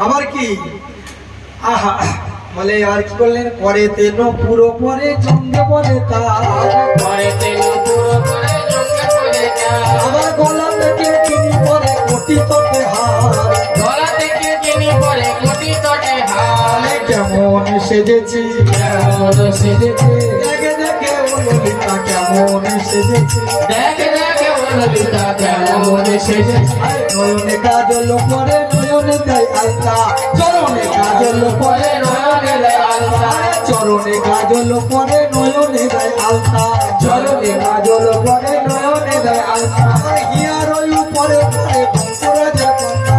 আবার কি আহা বলে আর কি করলেন? পরে তেল পুরো পরে চন্দ্র পরে তার, পরে তেল পুরো করে জঙ্গে পড়ে যায়। আবার গলা থেকে চিনি পরে কোটি তটে হার, গলা থেকে চিনি পরে কোটি তটে হার। কেমন সেজেছি, কেমন সেজেছে, দেখে দেখে ও ললিতা কেমন সেজেছি। দেখে দেখে ও ললিতা কেমন সেজেছে। নয়নে কাজল পরে নয়নে দেয় আলতা, চরণে কাজল পরে নয়নে দেয় আলতা। চরণে কাজল পরে নয়নে দেয় আলতা, চরণে কাজল পরে নয়নে দেয় আলতা। হিয়ার ওই উপরে পরে ভক্তরাজের কন্যা।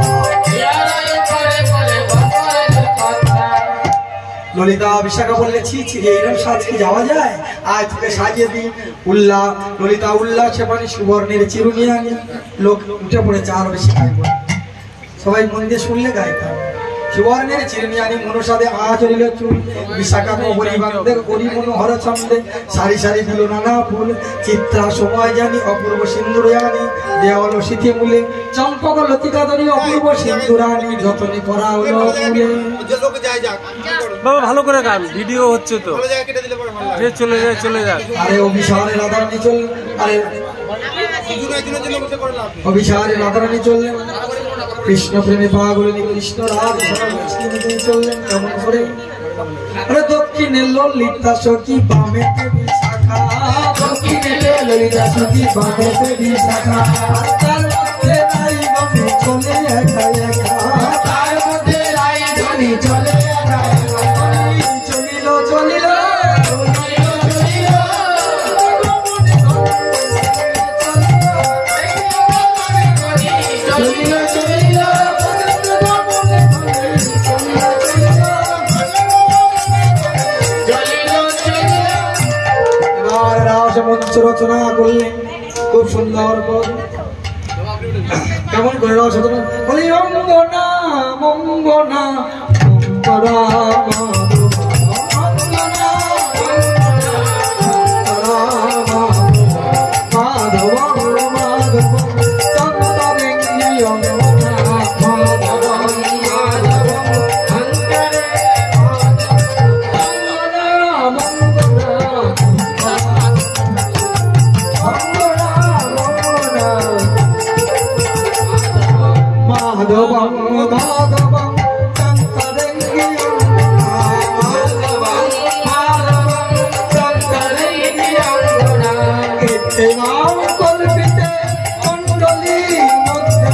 হিয়ারায় পরে পরে ভক্তরাজের কন্যা। ললিতা বিশাখা বললে ছি ছি রে, এরকম সাজ কি যাওয়া যায়? আজ তোকে সাজিয়ে দিই। ললিতা উল্লাসে মানে সুবর্ণের চিরুনি আনি। লোক উঠে পড়েছে, আরো বেশি গাইব। সবাই মন দিয়ে শুনলে গাইতাম। সুবর্ণের চিরনিয়ানি মনসাদে আচরিল চুল বিশাখা কবরী বান্ধে করি মনোহর ছন্দে সারি সারি দিল নানা ফুল চিত্রা সময় জানি অপূর্ব সিন্দুরানি দেওয়াল শীতে মূলে চম্পক লতিকা ধরি অপূর্ব সিন্দুরানি যতনে করা হলো মূলে। বাবা ভালো করে গান, ভিডিও হচ্ছে তো, চলে যায় চলে যায়। আরে অভিসারে রাধারানী চল, আরে অভিসারে রাধারানী চললেন কৃষ্ণ প্রেমে পাগলিনী কৃষ্ণ রাধে চললেন কেমন করে। আরে দক্ষিণে ললিতা সখী বামেতে বিশাখা, দক্ষিণে ললিতা সখী বামেতে বিশাখা, তার মধ্যে নাই গমি চলে একা একা, তার মধ্যে নাই গমি চলে একা একা, চলিল চলিল মঞ্চ রচনা করলেন খুব সুন্দর পদ। কেমন করে রস বলি অঙ্গনা মঙ্গনা মঙ্গলা মাধব মাধব চন্দ্রেঙ্গি অঙ্গনা মাধব মাধবং মাধবং চন্দ্রেঙ্গি মাধবং চন্দ্রেঙ্গি অঙ্গনা কেতে নাম কল্পিতে মণ্ডলী মধ্যে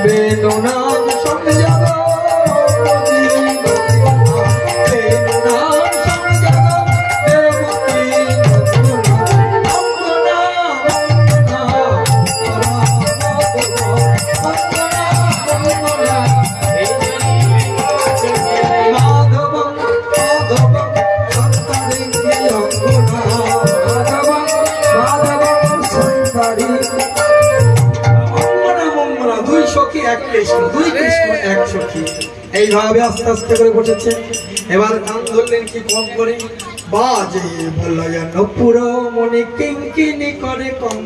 বেদনাম সংযম এইভাবে আস্তে আস্তে করে বসেছে। এবার গান ধরলেন কি কম করে, বাজে বলয়ন পুরো মনে কিঙ্কিনি করে কম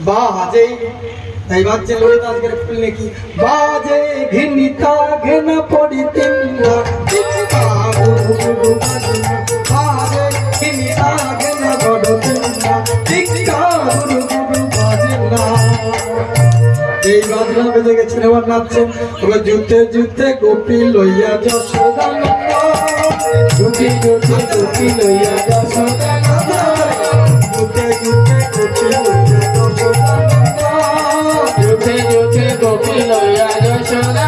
বাজে তাই বাজছে ললিতা আজকের ফুল নাকি বাজে ঘিনিতা ঘেনা পড়ি তিনটা বাজে ঘিনিতা ঘেনা বড় তিনটা টিকা গুরু গুরু বাজে না। এই বাজনা বেজে গেছে, এবার নাচছে জুতে জুতে গোপী লইয়া যশোদা জুতে জুতে গোপী লইয়া যশোদা জুতে জুতে গোপী লইয়া যশোদা জুতে জুতে গোপী লইয়া যশোদা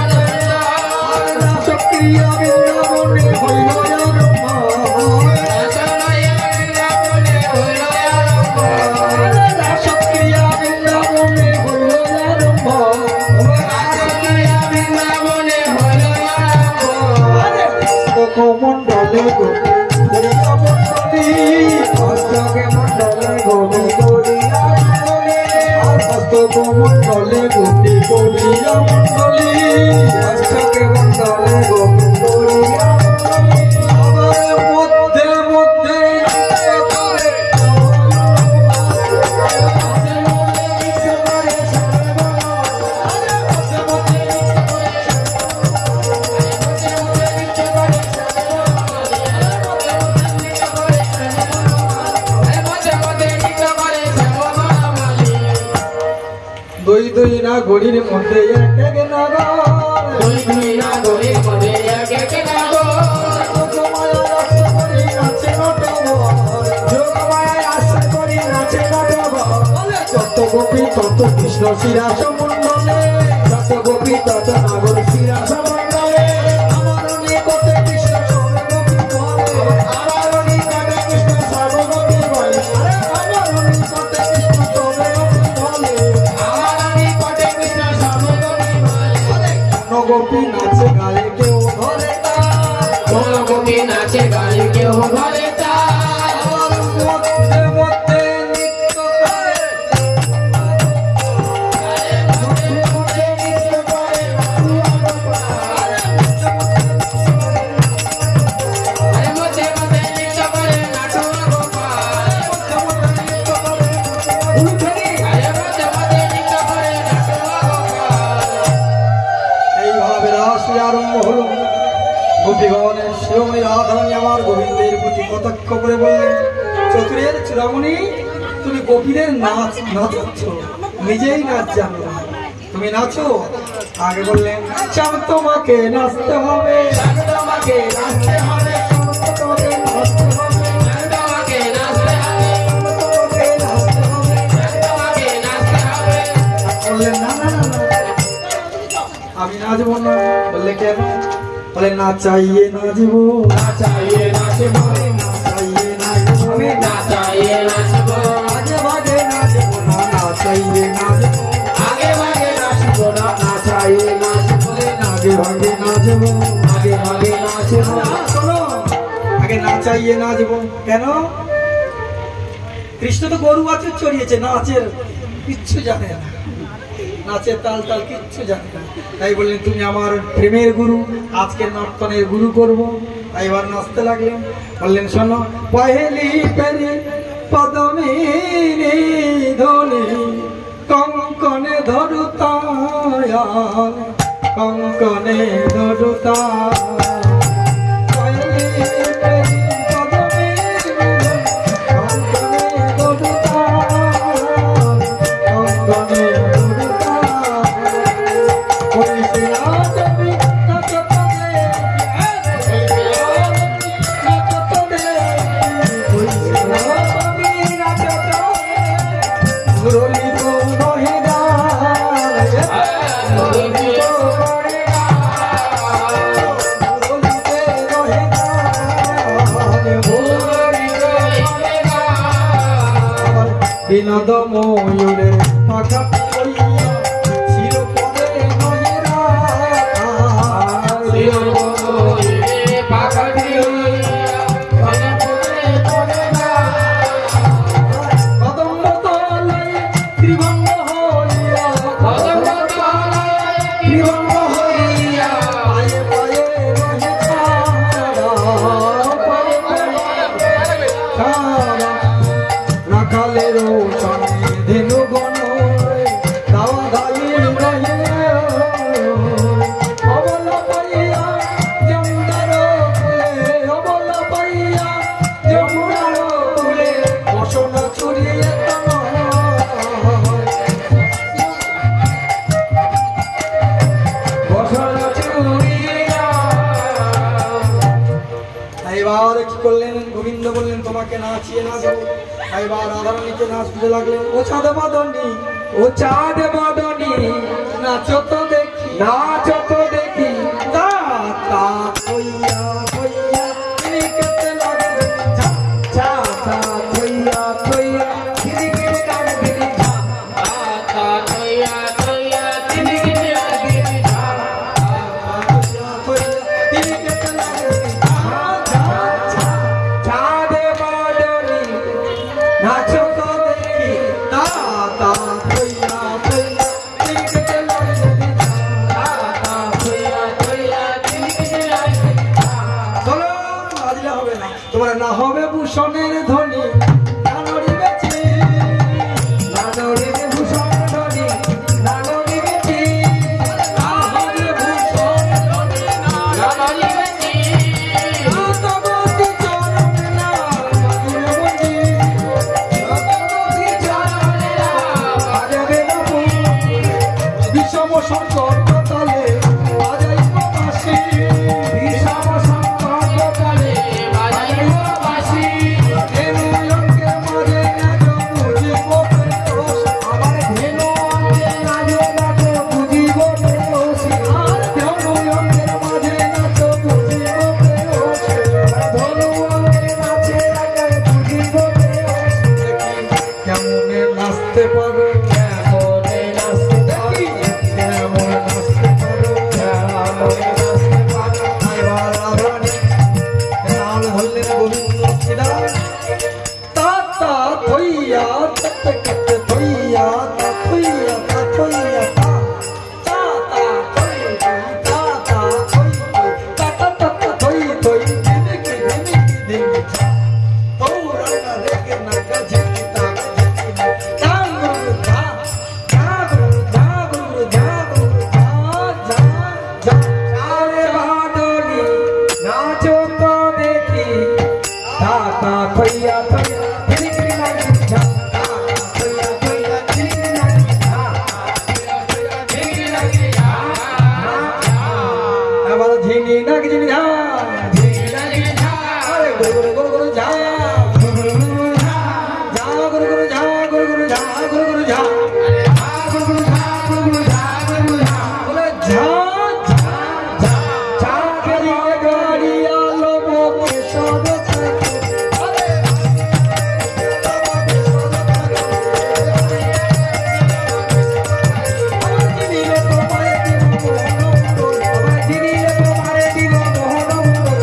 সক্রিয় বৃন্দাবনে হইল মন্ডলে মন্ডলী হস্তকে মন্ডলে গোপী করিয়া হস্তকে মন্ডলে গোপী করিয়া মন্ডলী হস্তকে মন্ডলে গোপী করিয়া মধ্যে মধ্যে দুই দুই না গড়ির মধ্যে এক এক নগর, দুই দুই না গড়ির মধ্যে এক এক নগর, যোগমায়ায় আশ্রয় করি নাচে নটবর, যোগমায়ায় আশ্রয় করি নাচে নটবর। যত গোপী তত কৃষ্ণ শিরাস মণ্ডলে, যত গোপী তত নাগর শিরাস মণ্ডলে, আমার নিকটে কৃষ্ণ সর্বগোপী বলে, আমার নিকটে কৃষ্ণ সর্বগোপী বলে, আমার নিকটে কৃষ্ণ সর্বগোপী বলে, আমার নিকটে কৃষ্ণ সর্বগোপী বলে। কোন গোপী নাচে গায়ে কেউ ধরে তা, কোন গোপী নাচে গায়ে কেউ ধরে তা, আমার মধ্যে মধ্যে নৃত্য করে, মধ্যে নৃত্য করে আরে মধ্যে মধ্যে নৃত্য করে নাটুয়া গোপাল, আরে মধ্যে মধ্যে নৃত্য করে নাটুয়া গোপাল। এইভাবে রাস আরম্ভ হলো। গোপীগণের শিরোমণি রাধারানী আমার গোবিন্দের প্রতি কটাক্ষ করে বললেন, চতুরের চূড়ামণি, তুমি গোপীদের নাচ নাচাচ্ছ, নিজেই নাচ জানো না, তুমি নাচো। আগে বললেন, চাম তোমাকে নাচতে হবে, তোমাকে নাচতে হবে, তোমাকে নাচতে হবে, তোমাকে নাচতে হবে, তোমাকে নাচতে হবে। তোমাকে নাচতে হবে। বললেন, না না না না, আমি নাচবো না। বললে কেন? বলে, না চাইয়ে নাচবো, না চাইয়ে নাচব, না চাইয়ে নাচবো, আমি না চাইয়ে নাচব, আগে ভাগে নাচবো না, না চাইয়ে নাচবো, আগে ভাগে নাচব না, না চাইয়ে নাচব, বলে না আগে ভাগে নাচবো, আগে ভাগে নাচব। শোনো, আগে না চাইয়ে নাচবো। কেন? কৃষ্ণ তো গরু বাছুর চড়িয়েছে, নাচের কিচ্ছু জানে না, নাচের তাল তাল কিচ্ছু জানে না। তাই বললেন, তুমি আমার প্রেমের গুরু, আজকের নর্তনের গুরু করব। তাই এবার নাচতে লাগলেন। বললেন, শোনো, পহেলি পেরি পদমে ধনি কঙ্কনে ধরুতা, কঙ্কনে ধরুতা, পহেলি পেরি পদমে কঙ্কনে ধরুতা, কঙ্কনে ধরুতা, কইসিয়া তুমি নাচত দে, নাচত দে, কইসিয়া তুমি নাচত দে, মুরলি তো নহে গান, মুরলি তো নহে গান, মুরলি তো নহে গান, মুরলি তো নহে গান। বিনোদ ময়ূরে পাখা কইয়া চিরপদে নহে রাখা, চিরপদে পাখা দিয়া, চিরপদে পড়ে না। কদম্ব তলায় ত্রিভঙ্গ হইয়া, কদম্ব তলায় ত্রিভঙ্গ হইয়া, পায়ে পায়ে নহে ছাড়া, পায়ে পায়ে ছাড়া, রাখালেরও সঙ্গে ধেনু গণ দাওয়া গালি নহে, অবলা পাইয়া যমুনার কূলে, অবলা পাইয়া যমুনার কূলে, বসনা ছড়িয়ে বসন চুরিয়া। এবার কি করলেন? গোবিন্দ বললেন, তোমাকে নাচিয়ে নাচবো। এবার রাধারানীকে নাচতে লাগলেন। ও চাঁদ বদনী, ও চাঁদ বদনী, নাচো তো দেখি, নাচো তো দেখি, তা তা কইয়া কইয়া নিকেতে লাগলেন, ঝা ছা ছা থইয়া থইয়া, গিরি গিরি গান গিরি ঝা, ছা থইয়া থইয়া, গিরি গিরি গান গিরি ঝা, কইয়া কইয়া নিকেতে লাগলেন, ঝা ঝা ঝা, চাঁদ বদনী, নাচো তো দেখি, তা তা কইয়া কইয়া নিকেতে লাগলেন, ঝা সংকট তালে বাজাইব বাঁশি বিষম সংকট কালে বাজাইব বাঁশি ধেনু অঙ্গের মাঝে নাচ বুঝিব প্রেয়স আমার ধেনু অঙ্গে নাচে নাচো বুঝিব প্রেয়সী আর ধনু অঙ্গের মাঝে নাচ বুঝিব প্রেয়স ধনু অঙ্গে নাচে নাচো বুঝিব প্রেয়সী কেমনে নাচতে পারো কেমনে নাচতে পারি কেমন নাচতে পারো কেমনে নাচতে পারো এবার রাধারানী নাম বললেন গোবিন্দ ছিলা তাতা থইয়া তত কত থইয়া তা থইয়া তা থইয়া তা তাতা থই তাতা থই তাতা তাতা থই থই দিনকে দিনকে তৌরঙ্গা রেগে নাগা ঝিকিতা ঝিকিতা জাগরু জা জাগরু জাগরু জাগরু জা জা আরে বাদলি নাচো তো দেখি তাতা থইয়া থইয়া ঝিলিকিরি নাচি ঝা তাতা থইয়া থইয়া ঝিলিকিরি নাচি ঝা ঝিলিকিরি নাচি ঝা এবার ঝিনি নাক ঝিনি ঝা ঝিলিকিরি নাচি ঝা আরে গুরু গুরু গুরু গুরু ঝা গুরু গুরু ঝা ঝা গুরু গুরু ঝা গুরু গুরু ঝা গুরু গুরু ঝা আরে ঝা গুরু ঝা গুরু ঝা গুরু ঝা বলে ঝা ঝা ঝা ঝা করিয়ে গাড়িয়া লোবো কেশব থাকে আরে আমার দিলে তোমায় দিব মোহন আমার দিদিরে তোমারে দিব মোহন মুরো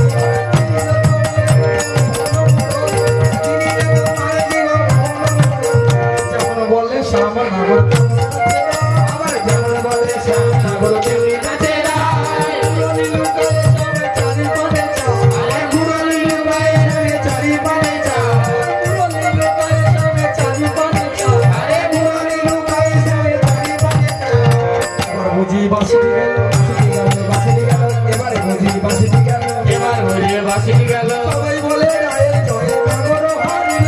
দিদিরে তোমারে দিব মোহন মুরো যেমন বলে শ্যামা নাগর আবার যেমন বলে শ্যামনগর তেমনি নাচে রায় চারি পানে চা আরে ঘুরলি লুকায় রে চারি পানে চা চারি পানে চা আরে ঘুরলি লুকায় রে চারি পানে চা বুঝি বাসি গেল বাসিটি গেল এবারে বুঝি বাসিটি গেল এবার ঘুরে বাসিটি গেল সবাই বলে রায়ের জয় নাগর হারিল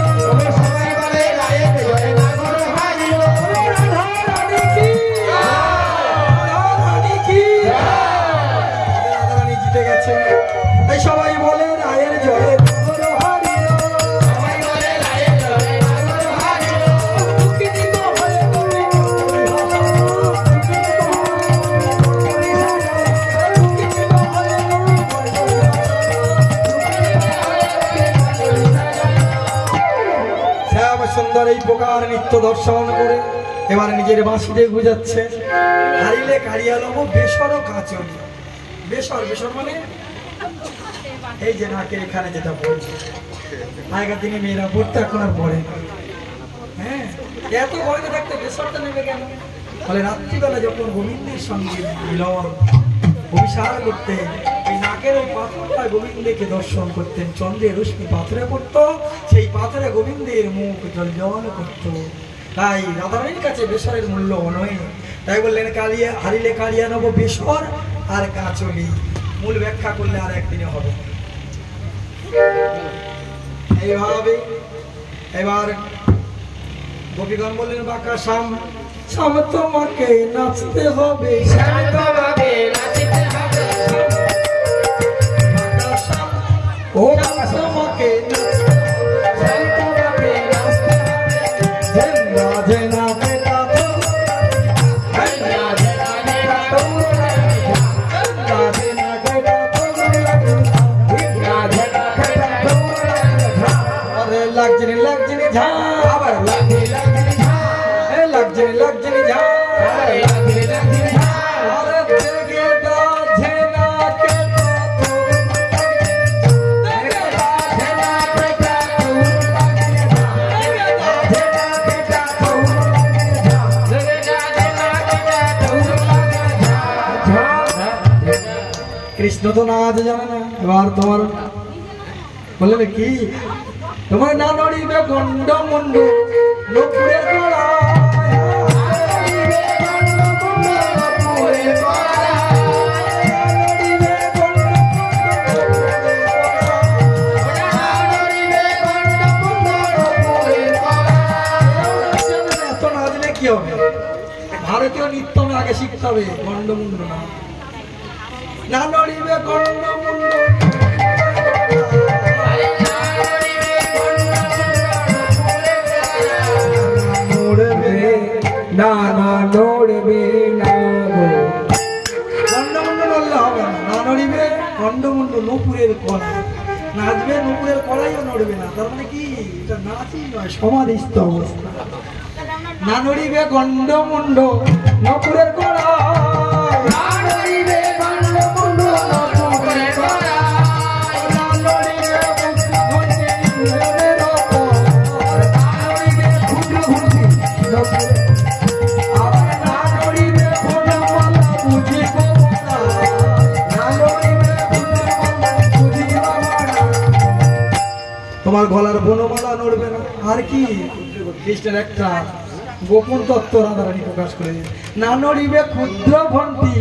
সবাই বলে রায়ের জয় নাগর হারিল রাধা রানী কি রাধা রানী কি রাধা রানী জিতে গেছে তাই সবাই বলে রায়ের জয় নাগর হারিল সবাই বলে রায়ের জয় নাগর হারিল দুঃখিত হয়ে তুমি শ্যাম সুন্দর এই প্রকার নিত্য দর্শন করে এবার নিজের বাঁশিতে বুঝাচ্ছে হারিলে কারিয়ালম বেসর কাচনি বেসর বেসর মানে এই যে নাকের এখানে যেটা পড়ছে আগের দিনে মেয়েরা পড়তে এখন আর পড়ে না। হ্যাঁ এত বয়সে থাকতে বেসরটা নেবে কেন ফলে রাত্রিবেলা যখন গোবিন্দের সঙ্গে মিলন অভিসার করতেন এই নাকের ওই পাথরটা গোবিন্দকে দর্শন করতেন চন্দ্রের রশ্মি পাথরে পড়তো সেই পাথরে গোবিন্দের মুখ জল করতো তাই রাধারানীর কাছে বেসরের মূল্য অনয় তাই বললেন কালিয়া হারিলে কালিয়া নেবো বেসর আর কাঁচলি মূল ব্যাখ্যা করলে আর একদিনে হবে এইভাবে এবার গোপীগণ বললেন বাঁকা শ্যাম শ্যাম তোমাকে নাচতে হবে শান্তভাবে নাচতে হবে বাঁকা শ্যাম ও বাঁকা তোমাকে নাচতে হবে শান্তভাবে নাচতে হবে জেনা জেনা বেটা তো জেনা জেনা জেনা তোরা জেনা জেনা বেটা তো জেনা জেনা জেনা তোরা আরে লাগছে নি ঝা আবার লাগে লাগে ঝা এ লাগছে নি ঝা আরে লাগে লাগে ঝা আরে দেখে দা ঝেনা কে তো জেনা জেনা পেটা তোরা জেনা জেনা পেটা তোরা জেনা জেনা পেটা তোরা কৃষ্ণ তো নাচ জানে না এবার তোমার বললে কি তোমার না নড়িবে গন্ড মন্ড নপুরের গলা ভারতীয় নৃত্য আমি আগে শিখতে হবে, গন্ডমুন্ড না, না নড়িবে গন্ডমুন্ড, নড়বে না না নড়বে না গো, গন্ডমুন্ড নড়লে হবে না, না নড়িবে গন্ডমুন্ড, নুপুরের কড়াই নাচবে, নুপুরের কড়াইও নড়বে না, তার মানে কি এটা নাচই নয়, সমাধিস্থ অবস্থা। না নড়িবে গন্ডমুন্ড নুপুরের কড়াই, না নড়িবে গন্ডমুন্ড নুপুরের কড়াই, না নড়িবে বুদ্ধি নয়নের ওপর, না নড়িবে ক্ষুদ্র ঘুমটি নুপুরের, আবার না নড়িবে বনমালা বুঝিব বলা, না নড়িবে বনমালা বুঝিব বলা। তোমার গলার বনমালা নড়বে না, আর কি খ্রিস্টের একটা গোপন তত্ত্ব রাধারানী প্রকাশ করে, না নড়িবে ক্ষুদ্র ঘন্টি।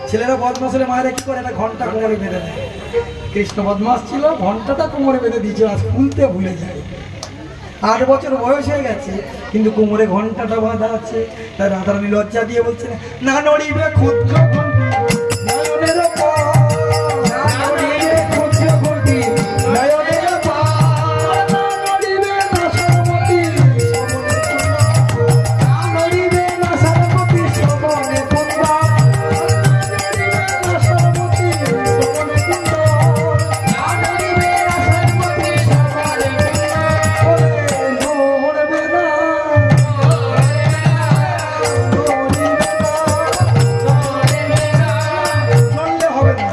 ছেলেরা বদমাস হলে মায়েরা কি করে, একটা ঘন্টা কোমরে বেঁধে দেয়। কৃষ্ণ বদমাস ছিল, ঘন্টাটা কোমরে বেঁধে দিয়েছিল, আজ খুলতে ভুলে যায়। 8 বছর বয়স হয়ে গেছে কিন্তু কোমরে ঘন্টাটা বাঁধা আছে। তাই রাধারানী লজ্জা দিয়ে বলছে, না নড়িবে ক্ষুদ্র ঘন্টি নয়নের ওপর, না নড়িবে ক্ষুদ্র ঘুমটি নয়নের ওপর, না নড়িবে না সরমতি না নড়িবে না সরস্বতী শোভনে কুন্দ, না সরমতি শোভনে কুণ্ড। না নড়িবে না সরস্বতী শোভনে কুন্দ, নড়বে না, নড়লে হবে না।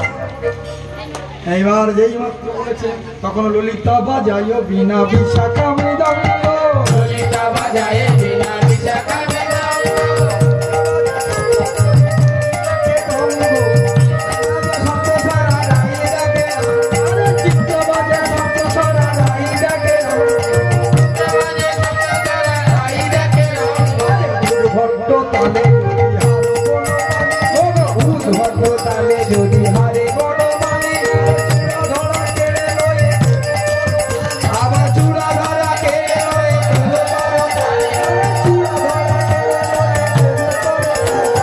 এইবার যেই মাত্র বলেছে তখন ললিতা বাজাইও বিনা বিশাখা মৃদঙ্গ, ললিতা বাজায়ে বিনা বিশাখা মৃদঙ্গ, চিত্ত বাজে সপ্তস্বরা রাই ডাকে, ভট্ট তালে উদ্ভট তালে যদি হারে বনমালী, ধরা কেড়ে লয়ে, আবার চূড়া ধরা কে রয়ে, চূড়া ধরা কেড়ে লয়ে,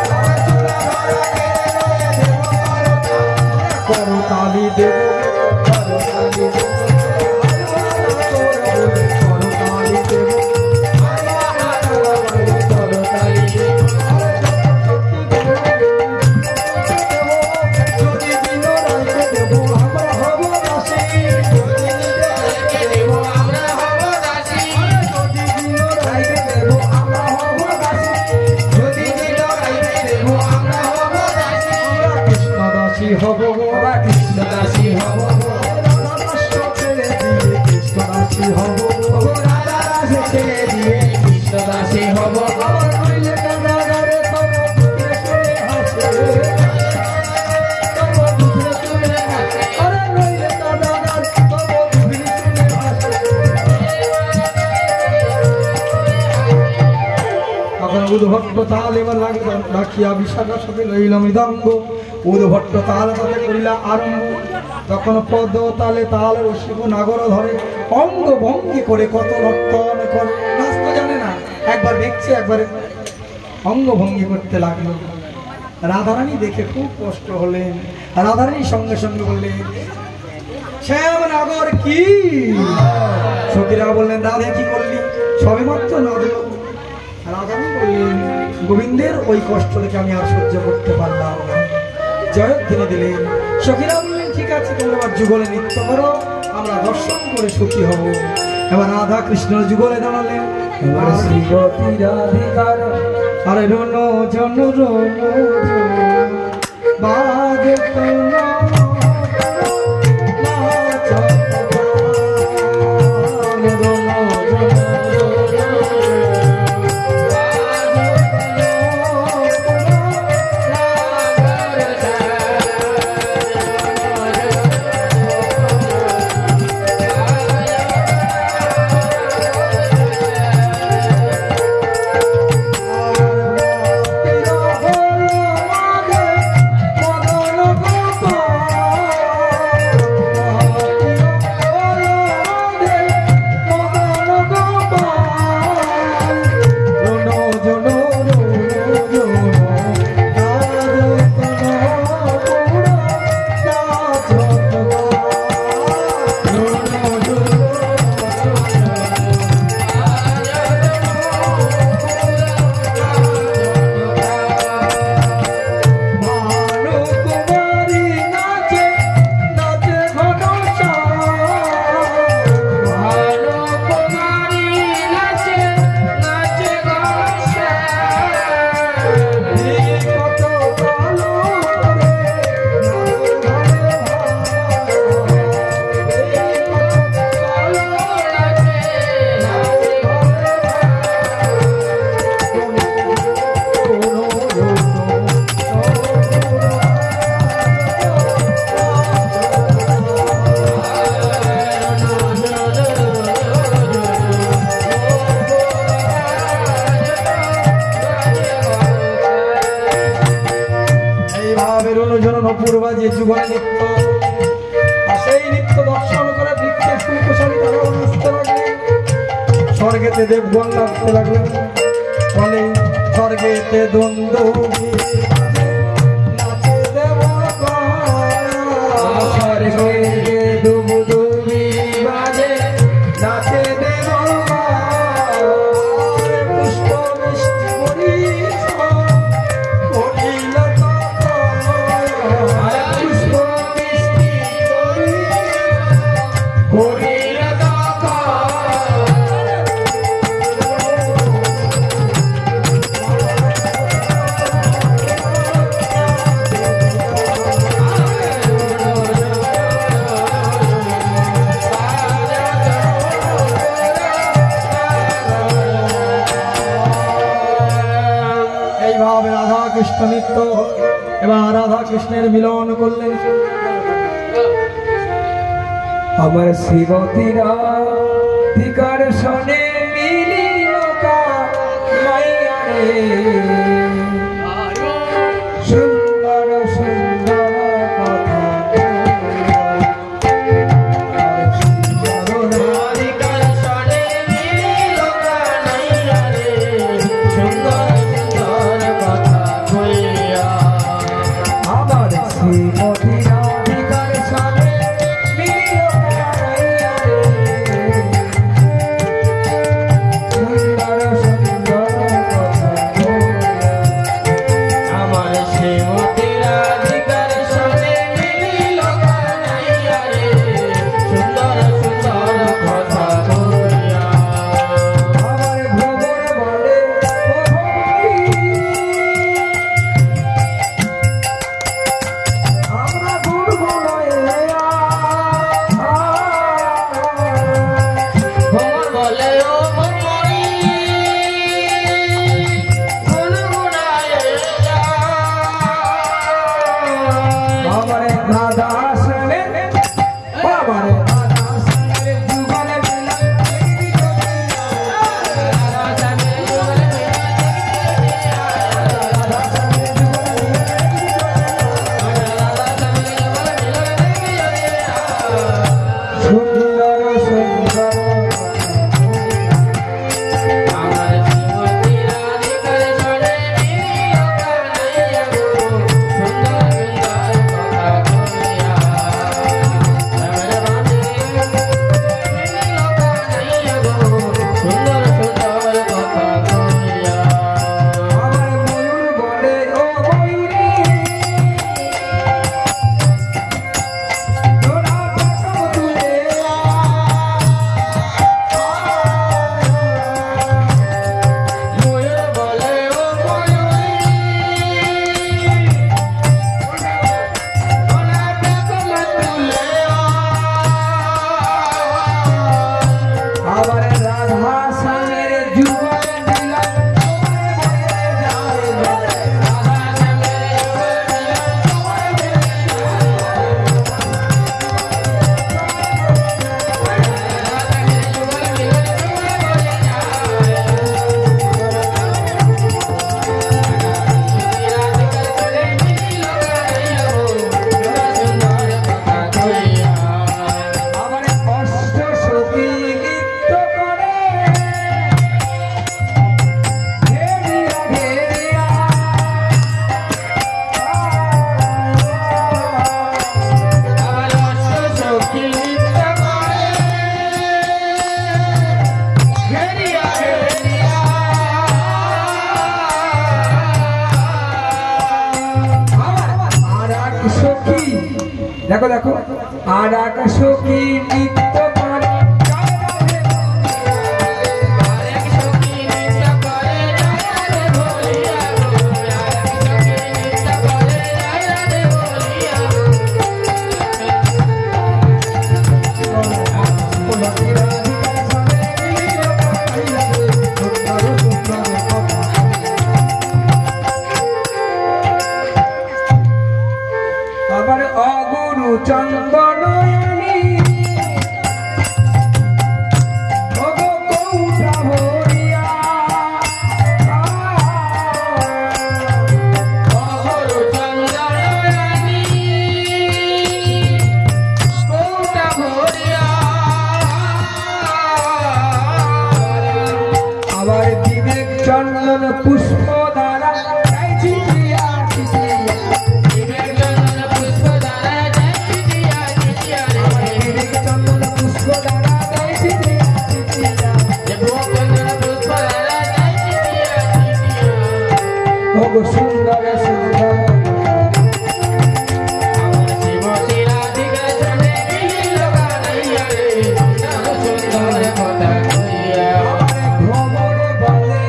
আবার চূড়া ধরা কে রয়ে, করতালি দেব, করতালি দেব, করতালি দেব, করতালি দেব, যদি দিন রাইতে দেব আমরা হব দাসী, দেব আমরা হব দাসী, যদি দিন রাইতে দেব আমরা হব দাসী, যদি দিন রাইতে দেব আমরা হব দাসী, আমরা কৃষ্ণ দাসী হব, আমরা কৃষ্ণ দাসী হব, রাধা দাস ছেড়ে দিয়ে কৃষ্ণ দাসী হব, রাধা দাসে ছেড়ে দিয়ে কৃষ্ণ দাসী হব, আবার নইলে কারাগারে তব দুঃখে শুনে হাসে, তব দুঃখে শুনে হাসে, আরে নইলে কারাগার তব দুঃখে শুনে হাসে। তখন উদ্ভট্ট তাল এবার রাখিয়া বিশাখা সাথে লইল মৃদঙ্গ, উদ্ভট্ট তাল তাতে করিলা আরম্ভ, তখন পদ তালে তাল রসিব নাগর ধরে, অঙ্গ ভঙ্গি করে কত নর্তন করে, নাচ তো জানে না, একবার দেখছে একবারে অঙ্গ ভঙ্গি করতে লাগলো। রাধারানী দেখে খুব কষ্ট হলেন, রাধারানী সঙ্গে সঙ্গে বললেন, শ্যাম নাগর কি? সখীরা বললেন, রাধে কি করলি? সবে মাত্র নাচলো। রাধারানী বললেন, গোবিন্দের ওই কষ্ট দেখে আমি আর সহ্য করতে পারলাম না। জয়ধ্বনি দিলেন। সখীরা বললেন, ঠিক আছে তোমরা আবার যুগলে নৃত্য করো, আমরা দর্শন করে সুখী হব। এবার রাধা কৃষ্ণ যুগলে দাঁড়ালেন। এবার শ্রীমতী রাধিকার আরে রণ জন পূর্বা যে যুগল নৃত্য, আর সেই নৃত্য দর্শন করে বৃক্ষের ফুলকুশালী তারাও নাচতে লাগলেন, স্বর্গেতে দেবগণ নাচতে লাগলেন। বলে স্বর্গেতে দ্বন্দ্ব কৃষ্ণ নৃত্য। এবার রাধা কৃষ্ণের মিলন করলেন। আমার শ্রীমতীরা ধিকার শোনে মিলিল মাইয়া রে, সুন্দর সুন্দর কথা দেখো দেখো আর আকাশ কি নৃত্য করে আবার অগুরু চন্দনয়নী ওগো সুন্দর সুন্দর শ্রীমতী রাধিকা চলে নীল কানাইয়া রে শ্যাম সুন্দর কথা কইয়া ভ্রমরে বলে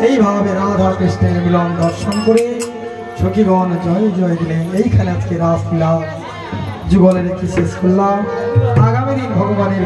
এইভাবে রাধা কৃষ্ণের মিলন দর্শন করে সখীগণ জয় জয় দিলেন। এইখানে আজকে রাসলীলা যুগলের কি শেষ করলাম। আগামী দিন ভগবানের